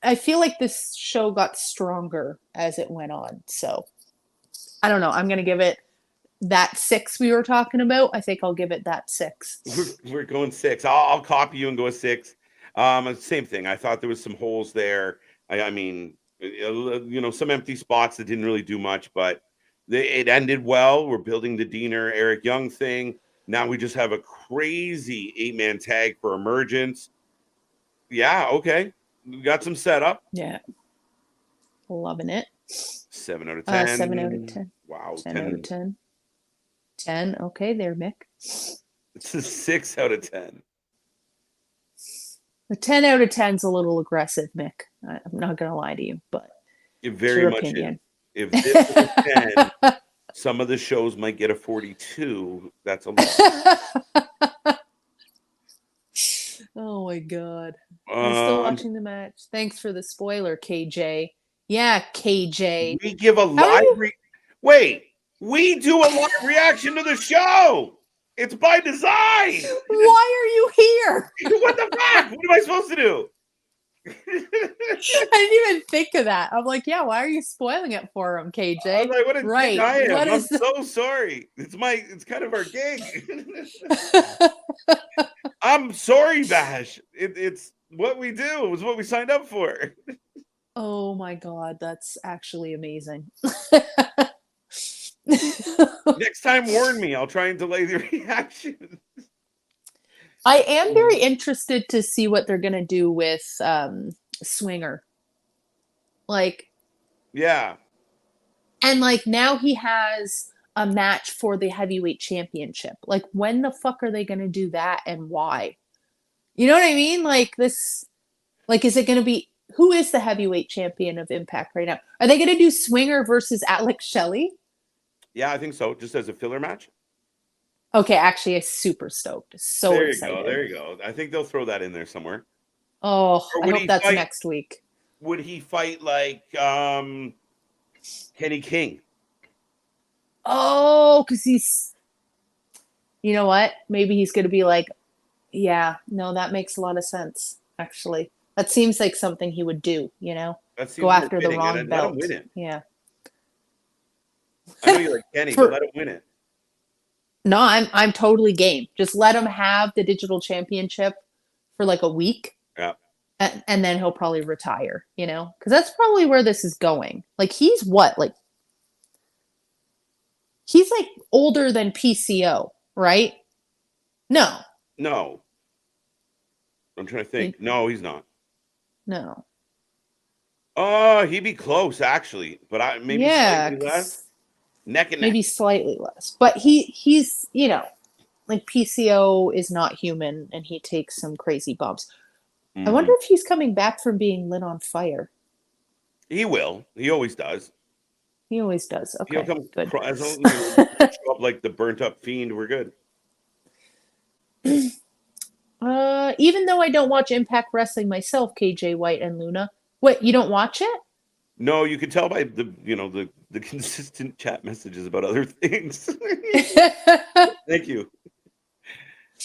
I feel like this show got stronger as it went on. So I don't know. I'm gonna give it that 6 we were talking about. I think I'll give it that 6. We're going 6. I'll copy you and go 6. Same thing. I thought there was some holes there. I mean, some empty spots that didn't really do much, but it ended well. We're building the Diener Eric Young thing. Now we just have a crazy 8-man tag for Emergence. Yeah, okay. We got some setup. Yeah. Loving it. 7 out of 10. 7 out of 10. Wow. 10 out of 10. 10. Okay, there, Mick. It's a 6 out of 10. The 10 out of 10 is a little aggressive, Mick. I'm not going to lie to you, but It very much opinion. Is. If this was a 10, some of the shows might get a 42. That's a lot. Oh my god. I'm still watching the match. Thanks for the spoiler, KJ. Yeah, KJ. We give a live wait. We do a live reaction to the show. It's by design. Why are you here? What the fuck? What am I supposed to do? I didn't even think of that. I'm like, yeah, why are you spoiling it for him, KJ? I was like, what a dick I am. What I'm so sorry. It's kind of our gig. I'm sorry, Bash. It's what we do. It was what we signed up for. Oh my god, that's actually amazing. Next time, warn me. I'll try and delay the reaction. I am very interested to see what they're gonna do with Swinger. Like, yeah. And like now he has a match for the heavyweight championship. Like, when the fuck are they gonna do that and why? You know what I mean? Like this, like, is it gonna be who is the heavyweight champion of Impact right now? Are they gonna do Swinger versus Alex Shelley? Yeah, I think so. Just as a filler match. Okay, actually, I'm super stoked. So there excited. You go. There you go. I think they'll throw that in there somewhere. Oh, I hope that's next week. Would he fight like Kenny King? Oh, because he's, you know what? Maybe he's going to be like, yeah, no, that makes a lot of sense, actually. That seems like something he would do, go after the wrong belt. Let him win it. Yeah. I know you like Kenny, but let him win it. No, I'm totally game. Just let him have the digital championship for like a week. Yeah. And then he'll probably retire, because that's probably where this is going. Like, he's what? Like, he's like older than PCO, right? No. I'm trying to think. No, he's not. No. He'd be close actually, but maybe slightly less. Neck and neck. Maybe slightly less. But he's, like PCO is not human and he takes some crazy bumps. I wonder if he's coming back from being lit on fire. He will. He always does. He always does. Okay, He'll come good. as long as show up like the burnt up fiend. We're good. Even though I don't watch Impact Wrestling myself, KJ White and Luna. What, you don't watch it? No, you can tell by the consistent chat messages about other things. Thank you.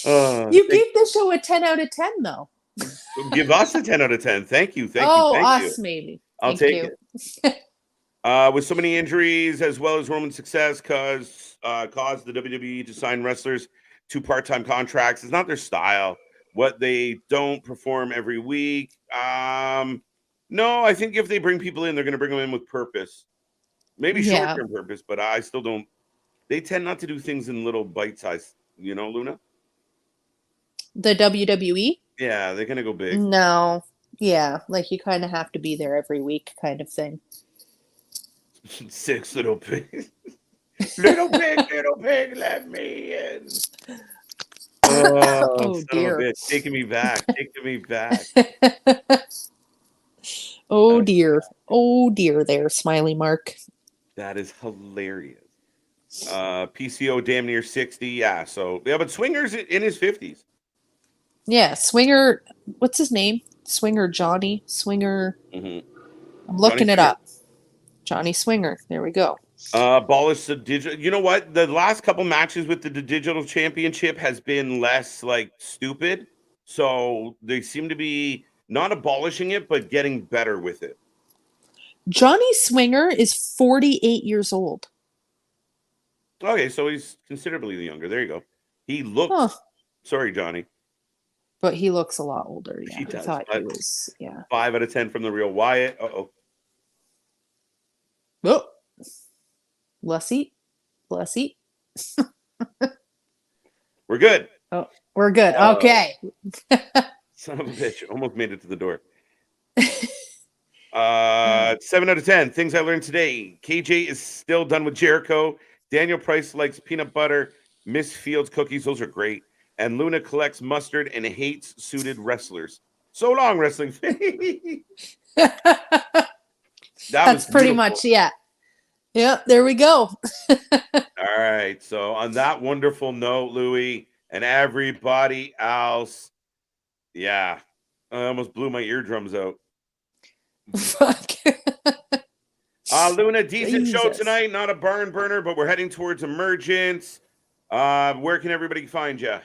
You gave the show a 10 out of 10, though. Give us a 10 out of 10. Thank you. Thank us, you. maybe. I'll take it. With so many injuries as well as Roman's success caused the WWE to sign wrestlers to part-time contracts. It's not their style. What they don't perform every week. No, I think if they bring people in, they're going to bring them in with purpose. Maybe short-term purpose, but I still don't. They tend not to do things in little bite-sized, Luna? The WWE? Yeah, they're going to go big. No. Yeah, like you kind of have to be there every week kind of thing. 6 little pigs. Little pig, let me in. Oh dear. Of a bitch. Taking me back. Oh dear there, smiley mark. That is hilarious. PCO damn near 60. Yeah, but Swinger's in his 50s. Yeah, Swinger, what's his name? Swinger Johnny? Swinger. Mm-hmm. I'm looking it up. Johnny Swinger. There we go. Abolish the digital. You know what? The last couple matches with the digital championship has been less stupid. So they seem to be not abolishing it, but getting better with it. Johnny Swinger is 48 years old. Okay, so he's considerably younger. There you go. He looks. Sorry, Johnny. But he looks a lot older. Yeah, he does. I thought he was. Yeah. 5 out of 10 from the real Wyatt. Oh. Bless eat. We're good. Oh, we're good. Okay. Son of a bitch. Almost made it to the door. 7 out of 10. Things I learned today. KJ is still done with Jericho. Daniel Price likes peanut butter. Miss Fields cookies. Those are great. And Luna collects mustard and hates suited wrestlers. So long, wrestling. That's pretty much, yeah. Yeah, there we go. All right. So on that wonderful note, Louie, and everybody else, yeah, I almost blew my eardrums out. Fuck. Luna, decent show tonight. Not a barn burner, but we're heading towards Emergence. Where can everybody find you?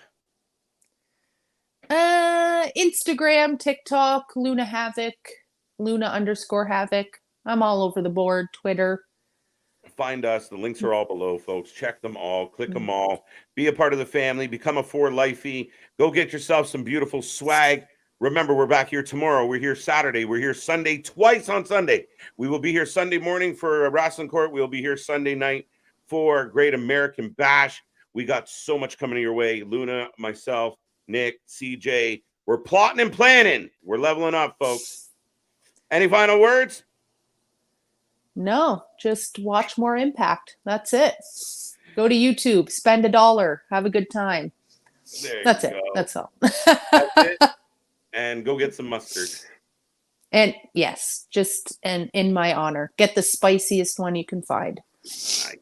Instagram, TikTok, Luna Havoc, Luna_Havoc. I'm all over the board. Twitter. Find us. The links are all below, folks. Check them all. Click them all. Be a part of the family. Become a for-lifey. Go get yourself some beautiful swag. Remember, we're back here tomorrow. We're here Saturday. We're here Sunday, twice on Sunday. We will be here Sunday morning for a Wrasslin Court. We'll be here Sunday night for Great American Bash. We got so much coming your way. Luna, myself, Nick, CJ. We're plotting and planning. We're leveling up, folks. Any final words? No, just watch more Impact. That's it. Go to YouTube, spend $1, have a good time. That's it. That's all. That's it. And go get some mustard. And yes, and in my honor, get the spiciest one you can find. Right.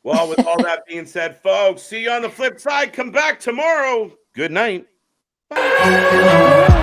Well, with all that being said, folks, see you on the flip side. Come back tomorrow. Good night. Bye.